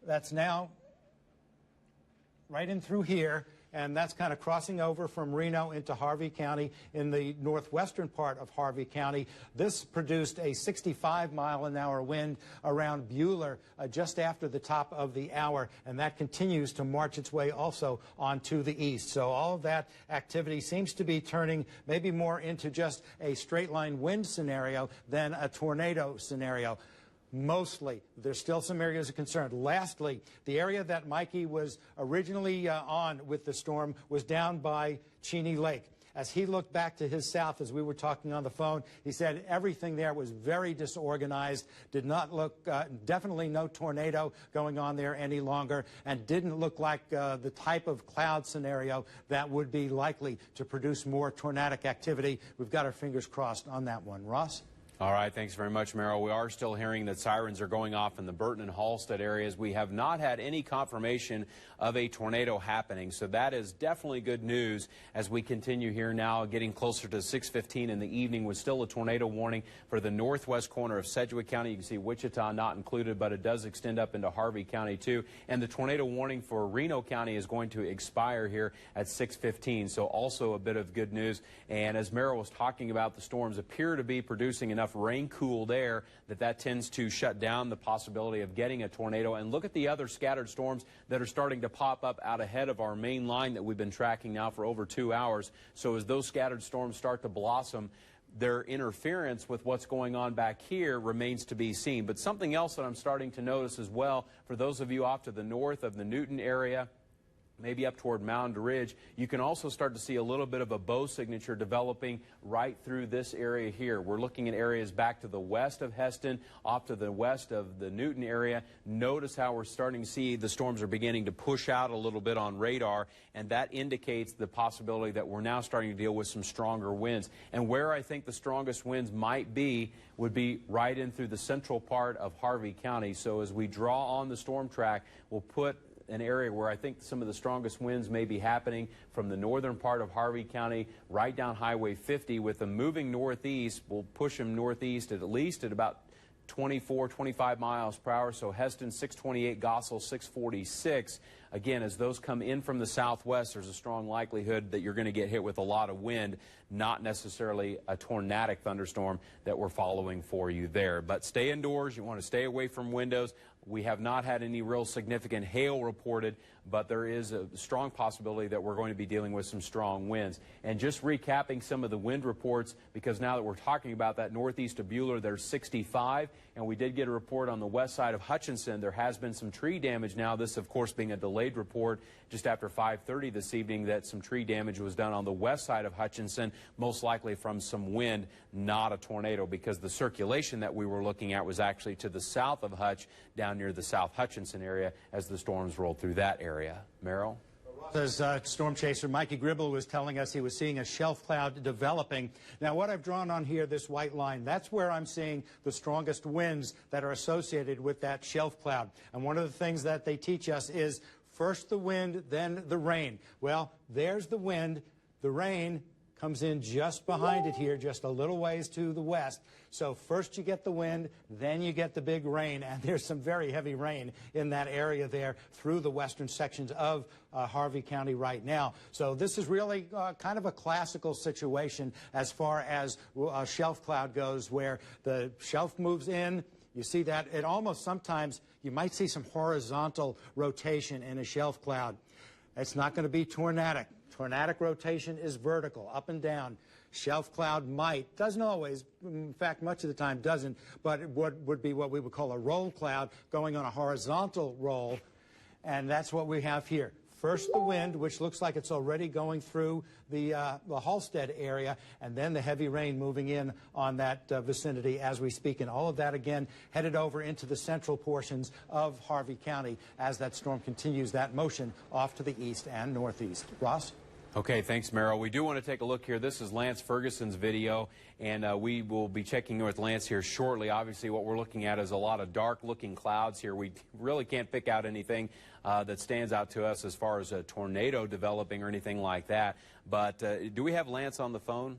that's now right in through here, and that's kind of crossing over from Reno into Harvey County in the northwestern part of Harvey County. This produced a 65-mile-an-hour wind around Buhler just after the top of the hour, and that continues to march its way also onto the east. So all of that activity seems to be turning maybe more into just a straight-line wind scenario than a tornado scenario. Mostly. There's still some areas of concern. Lastly, the area that Mikey was originally on with the storm was down by Cheney Lake. As he looked back to his south as we were talking on the phone, he said everything there was very disorganized, did not look, definitely no tornado going on there any longer, and didn't look like the type of cloud scenario that would be likely to produce more tornadic activity. We've got our fingers crossed on that one. Ross? All right, thanks very much, Merrill. We are still hearing that sirens are going off in the Burton and Halstead areas. We have not had any confirmation of a tornado happening, so that is definitely good news as we continue here now, getting closer to 6:15 in the evening with still a tornado warning for the northwest corner of Sedgwick County. You can see Wichita not included, but it does extend up into Harvey County too. And the tornado warning for Reno County is going to expire here at 6:15, so also a bit of good news. And as Merrill was talking about, the storms appear to be producing enough rain-cooled air that tends to shut down the possibility of getting a tornado. And look at the other scattered storms that are starting to pop up out ahead of our main line that we've been tracking now for over 2 hours. So as those scattered storms start to blossom, their interference with what's going on back here remains to be seen. But something else that I'm starting to notice as well, for those of you off to the north of the Newton area, maybe up toward Mound Ridge, you can also start to see a little bit of a bow signature developing right through this area here. We're looking at areas back to the west of Heston, off to the west of the Newton area. Notice how we're starting to see the storms are beginning to push out a little bit on radar, and that indicates the possibility that we're now starting to deal with some stronger winds. And where I think the strongest winds might be would be right in through the central part of Harvey County. So as we draw on the storm track, we'll put an area where I think some of the strongest winds may be happening from the northern part of Harvey County right down Highway 50. With them moving northeast, we'll push them northeast at least at about 24, 25 miles per hour. So Heston 628, Gossel 646. Again, as those come in from the southwest, there's a strong likelihood that you're going to get hit with a lot of wind, not necessarily a tornadic thunderstorm that we're following for you there. But stay indoors. You want to stay away from windows. We have not had any real significant hail reported, but there is a strong possibility that we're going to be dealing with some strong winds. And just recapping some of the wind reports, because now that we're talking about that northeast of Buhler, there's 65, and we did get a report on the west side of Hutchinson. There has been some tree damage now. This, of course, being a delayed report just after 5:30 this evening, that some tree damage was done on the west side of Hutchinson, most likely from some wind, not a tornado, because the circulation that we were looking at was actually to the south of Hutch, down near the South Hutchinson area as the storms rolled through that area. Merrill? As storm chaser Mikey Gribble was telling us, he was seeing a shelf cloud developing. Now, what I've drawn on here, this white line, that's where I'm seeing the strongest winds that are associated with that shelf cloud. And one of the things that they teach us is first the wind, then the rain. Well, there's the wind. The rain comes in just behind it here, just a little ways to the west. So first you get the wind, then you get the big rain, and there's some very heavy rain in that area there through the western sections of Harvey County right now. So this is really kind of a classical situation as far as a shelf cloud goes, where the shelf moves in. You see that it almost sometimes you might see some horizontal rotation in a shelf cloud. It's not going to be tornadic. Tornadic rotation is vertical, up and down. Shelf cloud might, doesn't always, in fact, much of the time doesn't, but it would be what we would call a roll cloud going on a horizontal roll, and that's what we have here. First the wind, which looks like it's already going through the Halstead area, and then the heavy rain moving in on that vicinity as we speak. And all of that, again, headed over into the central portions of Harvey County as that storm continues that motion off to the east and northeast. Ross? Okay, thanks, Merrill. We do want to take a look here. This is Lance Ferguson's video, and we will be checking in with Lance here shortly. Obviously, what we're looking at is a lot of dark-looking clouds here. We really can't pick out anything that stands out to us as far as a tornado developing or anything like that. But do we have Lance on the phone?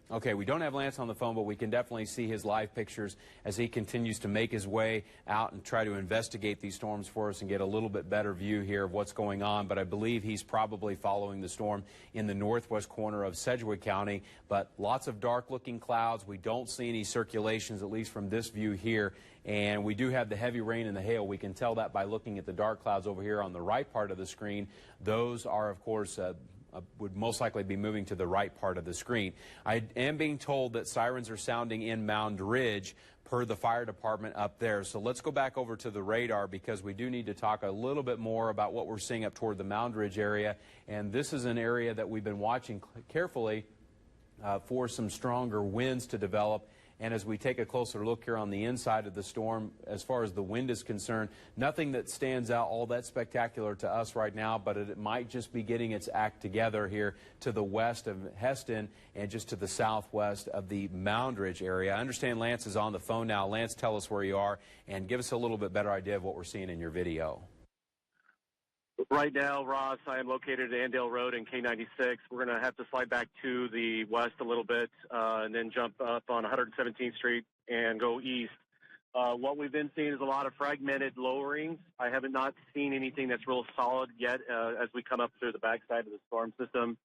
Okay, we don't have Lance on the phone, but we can definitely see his live pictures as he continues to make his way out and try to investigate these storms for us and get a little bit better view here of what's going on. But I believe he's probably following the storm in the northwest corner of Sedgwick County. But lots of dark-looking clouds. We don't see any circulations, at least from this view here. And we do have the heavy rain and the hail. We can tell that by looking at the dark clouds over here on the right part of the screen. Those are, of course, would most likely be moving to the right part of the screen. I am being told that sirens are sounding in Mound Ridge per the fire department up there. So let's go back over to the radar because we do need to talk a little bit more about what we're seeing up toward the Mound Ridge area. And this is an area that we've been watching carefully for some stronger winds to develop. And as we take a closer look here on the inside of the storm, as far as the wind is concerned, nothing that stands out all that spectacular to us right now, but it might just be getting its act together here to the west of Heston and just to the southwest of the Mound Ridge area. I understand Lance is on the phone now. Lance, tell us where you are and give us a little bit better idea of what we're seeing in your video. Right now, Ross, I am located at Andale Road and K96. We're going to have to slide back to the west a little bit and then jump up on 117th Street and go east. What we've been seeing is a lot of fragmented lowerings. I haven't not seen anything that's real solid yet as we come up through the backside of the storm system.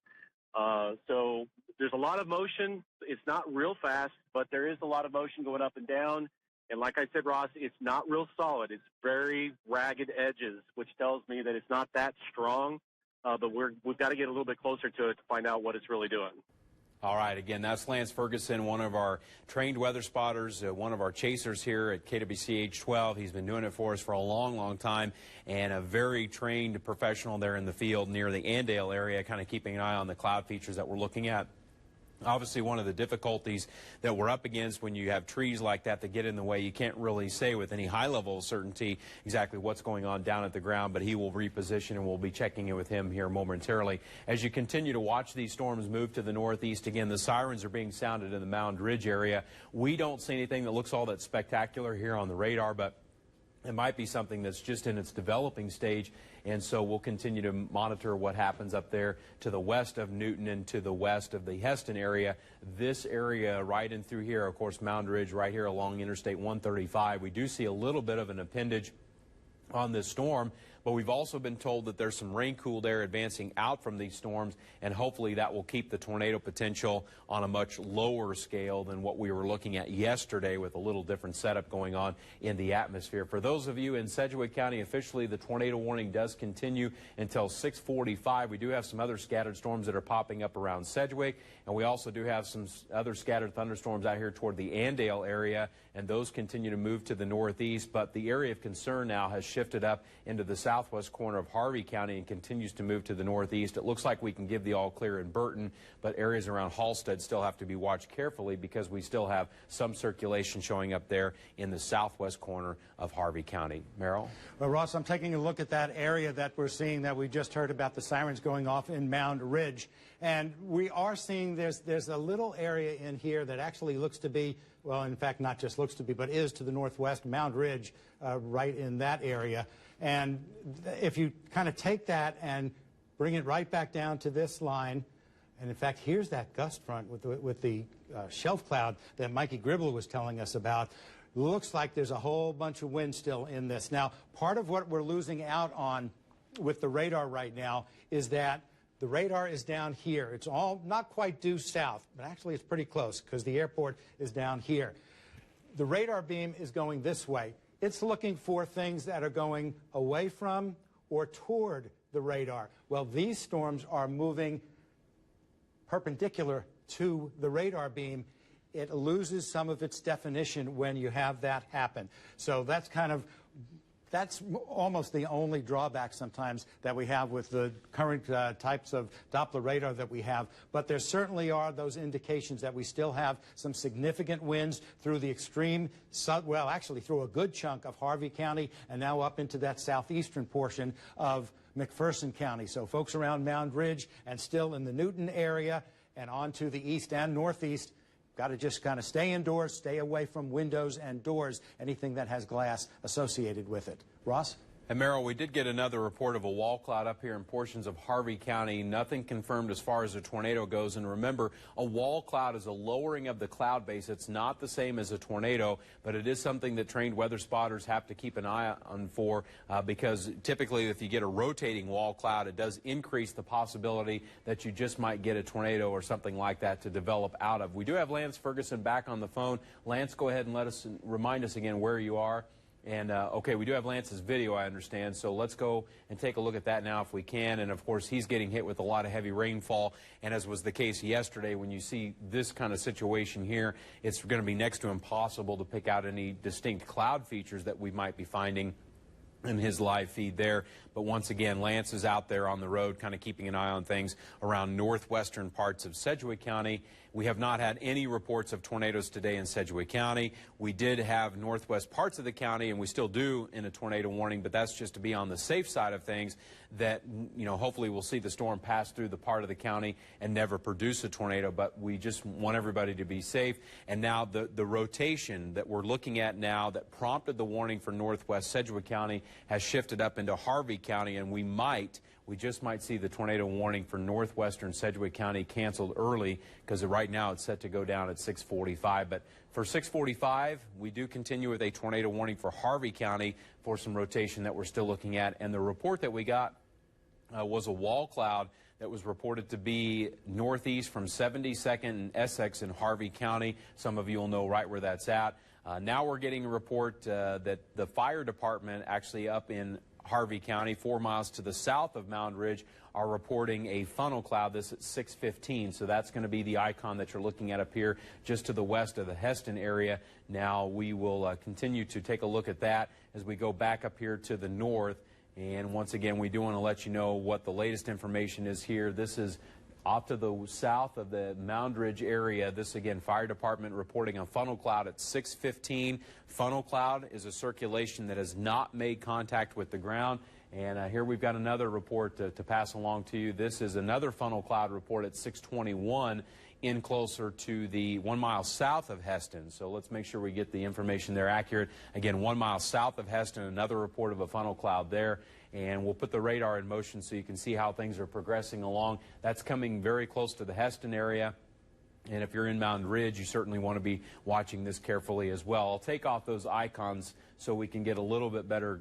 So there's a lot of motion. It's not real fast, but there is a lot of motion going up and down. And like I said, Ross, it's not real solid. It's very ragged edges, which tells me that it's not that strong. But we've got to get a little bit closer to it to find out what it's really doing. All right, again, that's Lance Ferguson, one of our trained weather spotters, one of our chasers here at KWCH 12. He's been doing it for us for a long, long time, and a very trained professional there in the field near the Andale area, kind of keeping an eye on the cloud features that we're looking at. Obviously, one of the difficulties that we're up against when you have trees like that get in the way, you can't really say with any high level of certainty exactly what's going on down at the ground, but he will reposition and we'll be checking in with him here momentarily. As you continue to watch these storms move to the northeast, again, the sirens are being sounded in the Mound Ridge area. We don't see anything that looks all that spectacular here on the radar, but it might be something that's just in its developing stage, and so we'll continue to monitor what happens up there to the west of Newton and to the west of the Heston area. This area right in through here, of course, Mound Ridge right here along Interstate 135, we do see a little bit of an appendage on this storm, but we've also been told that there's some rain-cooled air advancing out from these storms, and hopefully that will keep the tornado potential on a much lower scale than what we were looking at yesterday, with a little different setup going on in the atmosphere. For those of you in Sedgwick County, officially the tornado warning does continue until 6:45. We do have some other scattered storms that are popping up around Sedgwick, and we also do have some other scattered thunderstorms out here toward the Andale area, and those continue to move to the northeast. But the area of concern now has shifted up into the southwest corner of Harvey County and continues to move to the northeast. It looks like we can give the all clear in Burton, but areas around Halstead still have to be watched carefully because we still have some circulation showing up there in the southwest corner of Harvey County. Merrill? Well, Ross, I'm taking a look at that area that we're seeing that we just heard about, the sirens going off in Mound Ridge. And we are seeing there's a little area in here that actually looks to be, well, in fact, not just looks to be, but is to the northwest, Mound Ridge, right in that area. And if you kind of take that and bring it right back down to this line, and in fact, here's that gust front with the shelf cloud that Mikey Gribble was telling us about. Looks like there's a whole bunch of wind still in this. Now, part of what we're losing out on with the radar right now is that the radar is down here. It's all not quite due south, but actually it's pretty close because the airport is down here. The radar beam is going this way. It's looking for things that are going away from or toward the radar. Well, these storms are moving perpendicular to the radar beam. It loses some of its definition when you have that happen. So that's almost the only drawback sometimes that we have with the current types of Doppler radar that we have. But there certainly are those indications that we still have some significant winds through the extreme, well, actually through a good chunk of Harvey County and now up into that southeastern portion of McPherson County. So folks around Mound Ridge and still in the Newton area and on to the east and northeast, got to just kind of stay indoors, stay away from windows and doors, anything that has glass associated with it. Ross? And Merrill, we did get another report of a wall cloud up here in portions of Harvey County. Nothing confirmed as far as a tornado goes. And remember, a wall cloud is a lowering of the cloud base. It's not the same as a tornado, but it is something that trained weather spotters have to keep an eye on for because typically if you get a rotating wall cloud, it does increase the possibility that you just might get a tornado or something like that to develop out of. We do have Lance Ferguson back on the phone. Lance, go ahead and remind us again where you are. And, okay, we do have Lance's video, I understand, so let's go and take a look at that now if we can. And, of course, he's getting hit with a lot of heavy rainfall, and as was the case yesterday, when you see this kind of situation here, it's going to be next to impossible to pick out any distinct cloud features that we might be finding in his live feed there. But once again, Lance is out there on the road kind of keeping an eye on things around northwestern parts of Sedgwick County. We have not had any reports of tornadoes today in Sedgwick County. We did have northwest parts of the county, and we still do in a tornado warning, but that's just to be on the safe side of things that, you know, hopefully we'll see the storm pass through the part of the county and never produce a tornado, but we just want everybody to be safe. And now the rotation that we're looking at now that prompted the warning for northwest Sedgwick County has shifted up into Harvey County, and we just might see the tornado warning for northwestern Sedgwick County canceled early because right now it's set to go down at 6:45. But for 6:45, we do continue with a tornado warning for Harvey County for some rotation that we're still looking at. And the report that we got was a wall cloud that was reported to be northeast from 72nd and Essex in Harvey County. Some of you will know right where that's at. Now we're getting a report that the fire department actually up in Harvey County, 4 miles to the south of Mound Ridge, are reporting a funnel cloud. This at 6:15, so that's going to be the icon that you're looking at up here just to the west of the Heston area. Now we will continue to take a look at that as we go back up here to the north. And once again, we do want to let you know what the latest information is here. This is off to the south of the Mound Ridge area. This, again, fire department reporting a funnel cloud at 6:15. Funnel cloud is a circulation that has not made contact with the ground. And here we've got another report to pass along to you. This is another funnel cloud report at 6:21 in closer to the 1 mile south of Heston. So let's make sure we get the information there accurate. Again, 1 mile south of Heston, another report of a funnel cloud there. And we'll put the radar in motion so you can see how things are progressing along. That's coming very close to the Heston area. And if you're in Mound Ridge, you certainly want to be watching this carefully as well. I'll take off those icons so we can get a little bit better,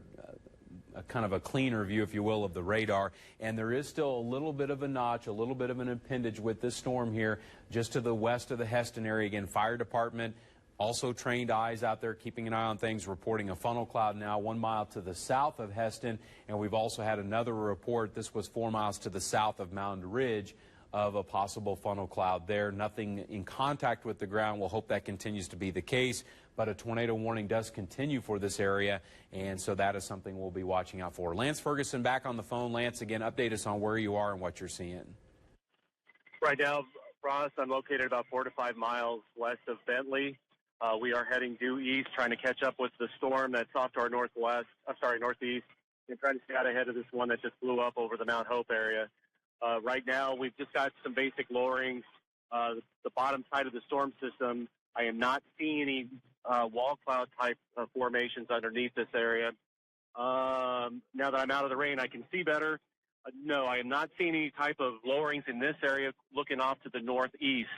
kind of a cleaner view, if you will, of the radar. And there is still a little bit of a notch, a little bit of an appendage with this storm here just to the west of the Heston area. Again, fire department, also trained eyes out there keeping an eye on things, reporting a funnel cloud now 1 mile to the south of Heston. And we've also had another report, this was 4 miles to the south of Mound Ridge, of a possible funnel cloud there. Nothing in contact with the ground. We'll hope that continues to be the case. But a tornado warning does continue for this area, and so that is something we'll be watching out for. Lance Ferguson back on the phone. Lance, again, update us on where you are and what you're seeing. Right now, Ross, I'm located about 4 to 5 miles west of Bentley. We are heading due east, trying to catch up with the storm that's off to our northeast, and trying to stay out ahead of this one that just blew up over the Mount Hope area. Right now, we've just got some basic lowerings. The bottom side of the storm system, I am not seeing any wall cloud type formations underneath this area. Now that I'm out of the rain, I can see better. No, I am not seeing any type of lowerings in this area looking off to the northeast.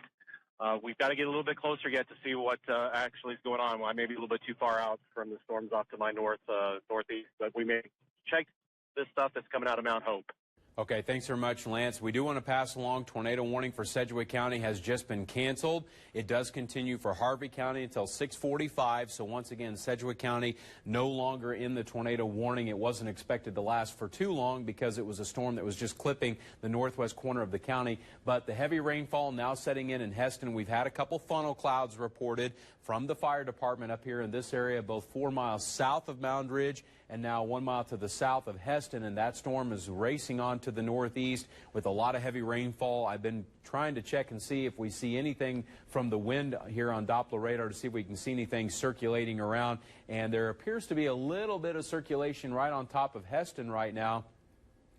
We've got to get a little bit closer yet to see what actually is going on. I may be a little bit too far out from the storms off to my northeast, but we may check this stuff that's coming out of Mount Hope. Okay, thanks very much, Lance. We do want to pass along tornado warning for Sedgwick County has just been canceled. It does continue for Harvey County until 6:45. So once again, Sedgwick County no longer in the tornado warning. It wasn't expected to last for too long because it was a storm that was just clipping the northwest corner of the county. But the heavy rainfall now setting in Heston. We've had a couple funnel clouds reported from the fire department up here in this area, both 4 miles south of Mound Ridge and now 1 mile to the south of Heston, and that storm is racing on to the northeast with a lot of heavy rainfall. I've been trying to check and see if we see anything from the wind here on Doppler radar to see if we can see anything circulating around, and there appears to be a little bit of circulation right on top of Heston right now.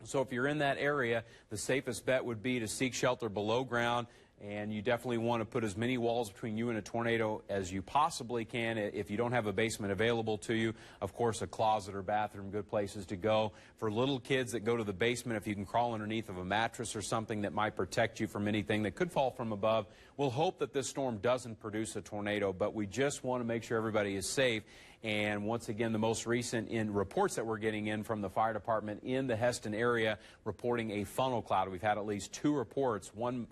So if you're in that area, the safest bet would be to seek shelter below ground and you definitely want to put as many walls between you and a tornado as you possibly can. If you don't have a basement available to you, of course, a closet or bathroom, good places to go. For little kids that go to the basement, if you can crawl underneath of a mattress or something that might protect you from anything that could fall from above. We'll hope that this storm doesn't produce a tornado, but we just want to make sure everybody is safe. And once again, the most recent reports that we're getting in from the fire department in the Heston area reporting a funnel cloud. We've had at least 2 reports, one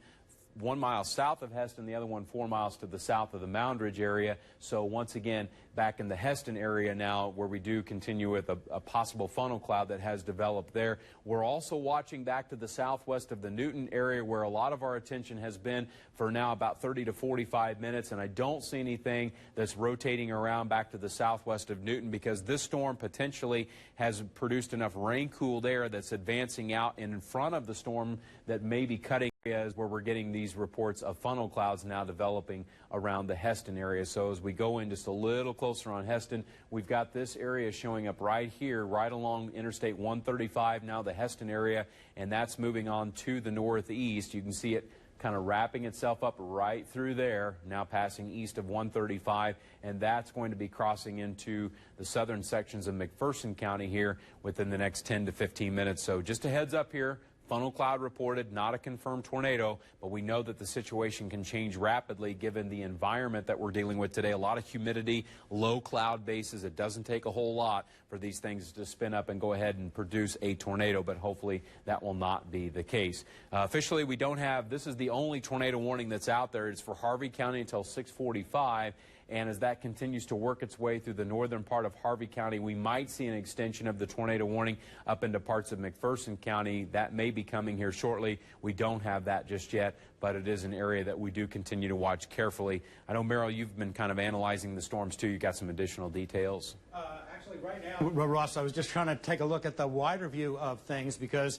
1 mile south of Heston, the other one 4 miles to the south of the Moundridge area. So once again, back in the Heston area now, where we do continue with a possible funnel cloud that has developed there. We're also watching back to the southwest of the Newton area, where a lot of our attention has been for now about 30 to 45 minutes, and I don't see anything that's rotating around back to the southwest of Newton, because this storm potentially has produced enough rain-cooled air that's advancing out in front of the storm that may be cutting areas where we're getting these reports of funnel clouds now developing around the Heston area. So as we go in just a little closer on Heston, we've got this area showing up right here, right along Interstate 135, now the Heston area, and that's moving on to the northeast. You can see it kind of wrapping itself up right through there, now passing east of 135, and that's going to be crossing into the southern sections of McPherson County here within the next 10 to 15 minutes. So just a heads up here. Funnel cloud reported, not a confirmed tornado, but we know that the situation can change rapidly given the environment that we're dealing with today. A lot of humidity, low cloud bases. It doesn't take a whole lot for these things to spin up and go ahead and produce a tornado, but hopefully that will not be the case. Officially, we don't have, this is the only tornado warning that's out there. It's for Harvey County until 6:45. And as that continues to work its way through the northern part of Harvey County, we might see an extension of the tornado warning up into parts of McPherson County. That may be coming here shortly. We don't have that just yet, but it is an area that we do continue to watch carefully. I know, Merrill, you've been kind of analyzing the storms, too. You got some additional details. Actually, right now, Ross, I was just trying to take a look at the wider view of things, because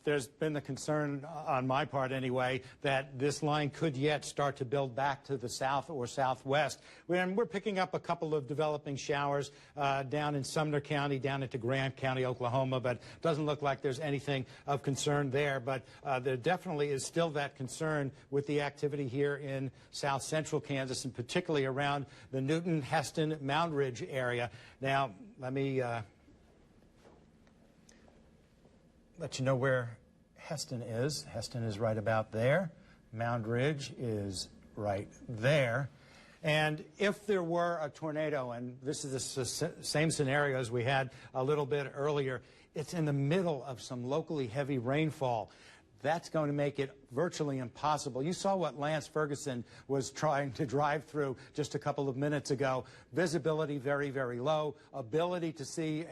there's been the concern, on my part anyway, that this line could yet start to build back to the south or southwest. We're picking up a couple of developing showers down in Sumner County, down into Grant County, Oklahoma, but it doesn't look like there's anything of concern there. But there definitely is still that concern with the activity here in south central Kansas, and particularly around the Newton, Heston, Moundridge area. Now, let me let you know where Heston is. Heston is right about there. Moundridge is right there. And if there were a tornado, and this is the same scenario as we had a little bit earlier, it's in the middle of some locally heavy rainfall. That's going to make it virtually impossible. You saw what Lance Ferguson was trying to drive through just a couple of minutes ago. Visibility very, very low. Ability to see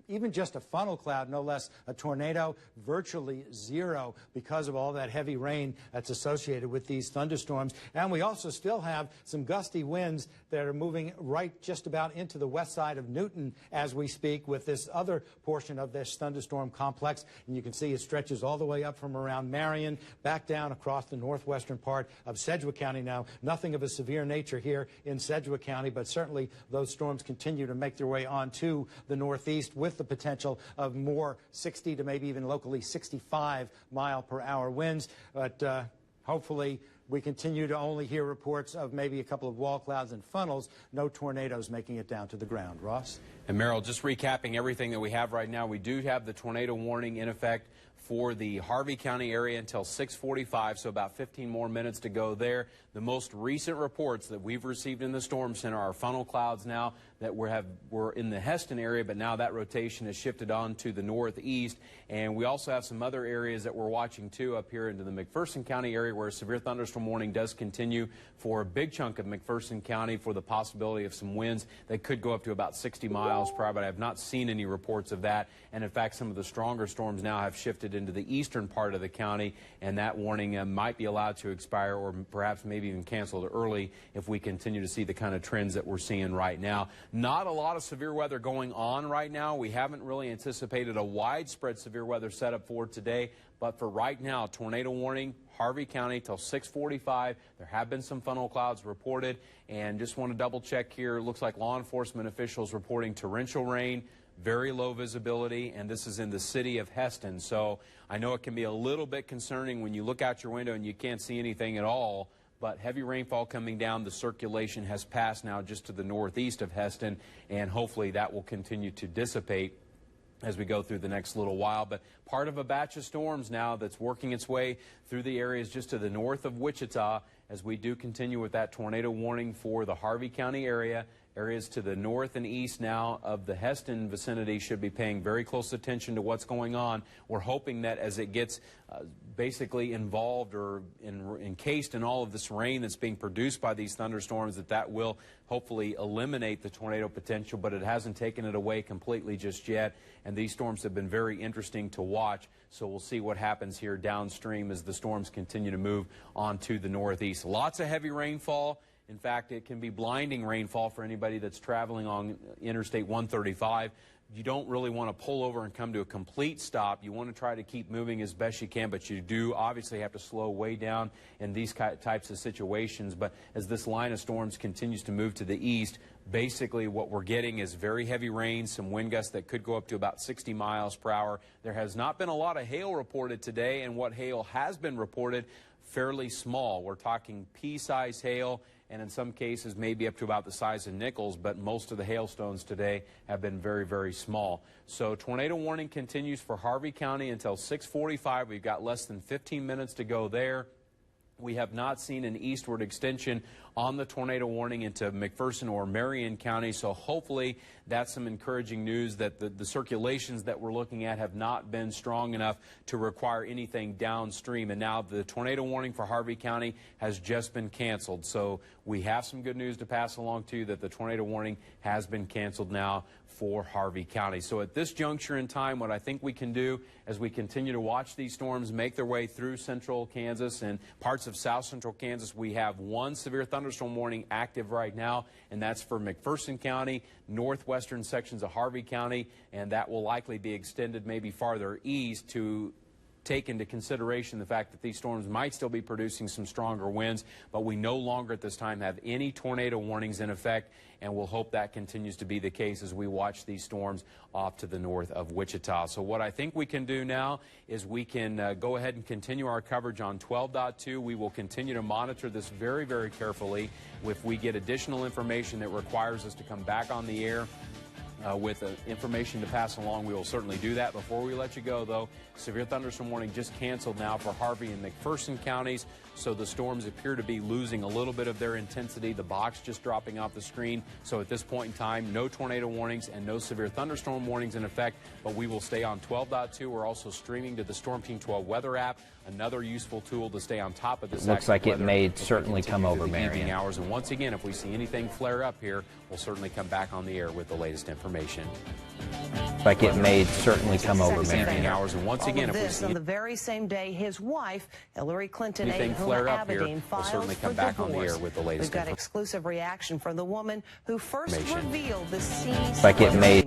even just a funnel cloud, no less a tornado, virtually zero because of all that heavy rain that's associated with these thunderstorms. And we also still have some gusty winds that are moving right just about into the west side of Newton as we speak, with this other portion of this thunderstorm complex. And you can see it stretches all the way up from around Marion back down across the northwestern part of Sedgwick County. Now, nothing of a severe nature here in Sedgwick County, but certainly those storms continue to make their way onto the northeast with the potential of more 60 to maybe even locally 65 mile per hour winds. But hopefully we continue to only hear reports of maybe a couple of wall clouds and funnels, no tornadoes making it down to the ground. Ross? And Merrill, just recapping everything that we have right now, we do have the tornado warning in effect for the Harvey County area until 6:45, so about 15 more minutes to go there. The most recent reports that we've received in the Storm Center are funnel clouds now that we're in the Heston area, but now that rotation has shifted on to the northeast. And we also have some other areas that we're watching too up here into the McPherson County area, where a severe thunderstorm warning does continue for a big chunk of McPherson County for the possibility of some winds that could go up to about 60 miles per hour, but I have not seen any reports of that. And in fact, some of the stronger storms now have shifted into the eastern part of the county, and that warning might be allowed to expire or perhaps maybe even canceled early if we continue to see the kind of trends that we're seeing right now. Not a lot of severe weather going on right now. We haven't really anticipated a widespread severe weather setup for today, but for right now, tornado warning, Harvey County till 6:45. There have been some funnel clouds reported, and just want to double check here. Looks like law enforcement officials reporting torrential rain, very low visibility, and this is in the city of Heston. So I know it can be a little bit concerning when you look out your window and you can't see anything at all, but heavy rainfall coming down. The circulation has passed now just to the northeast of Heston, and hopefully that will continue to dissipate as we go through the next little while. But part of a batch of storms now that's working its way through the areas just to the north of Wichita, as we do continue with that tornado warning for the Harvey County area. Areas to the north and east now of the Heston vicinity should be paying very close attention to what's going on. We're hoping that as it gets basically involved or encased in all of this rain that's being produced by these thunderstorms, that will hopefully eliminate the tornado potential, but it hasn't taken it away completely just yet. And these storms have been very interesting to watch. So we'll see what happens here downstream as the storms continue to move on to the northeast. Lots of heavy rainfall. In fact, it can be blinding rainfall for anybody that's traveling on Interstate 135. You don't really want to pull over and come to a complete stop. You want to try to keep moving as best you can, but you do obviously have to slow way down in these types of situations. But as this line of storms continues to move to the east, basically what we're getting is very heavy rain, some wind gusts that could go up to about 60 miles per hour. There has not been a lot of hail reported today, and what hail has been reported, fairly small. We're talking pea-sized hail, and in some cases maybe up to about the size of nickels, but most of the hailstones today have been very, very small. So tornado warning continues for Harvey County until 6:45. We've got less than 15 minutes to go there. We have not seen an eastward extension on the tornado warning into McPherson or Marion County, so hopefully that's some encouraging news that the circulations that we're looking at have not been strong enough to require anything downstream. And now the tornado warning for Harvey County has just been canceled. So we have some good news to pass along to you that the tornado warning has been canceled now for Harvey County. So at this juncture in time, what I think we can do as we continue to watch these storms make their way through central Kansas and parts of south central Kansas, we have one severe thunderstorm warning active right now, and that's for McPherson County, northwestern sections of Harvey County, and that will likely be extended maybe farther east to take into consideration the fact that these storms might still be producing some stronger winds, but we no longer at this time have any tornado warnings in effect, and we'll hope that continues to be the case as we watch these storms off to the north of Wichita. So what I think we can do now is we can go ahead and continue our coverage on 12.2. We will continue to monitor this very, very carefully. If we get additional information that requires us to come back on the air with information to pass along, we will certainly do that. Before we let you go, though, severe thunderstorm warning just canceled now for Harvey and McPherson counties, so the storms appear to be losing a little bit of their intensity. The box just dropping off the screen. So at this point in time, no tornado warnings and no severe thunderstorm warnings in effect, but we will stay on 12.2. We're also streaming to the Storm Team 12 weather app, another useful tool to stay on top of this. Looks like it may certainly come over, Marion. Hours. And once again, if we see anything flare up here, we'll certainly come back on the air with the latest information. Like it may certainly come over, Marion. Hours. And once again, if we see on the very same day, his wife, Hillary Clinton, anything flare up here, we'll certainly come back on the air with the latest. We've got exclusive reaction from the woman who first revealed the C. Like it may.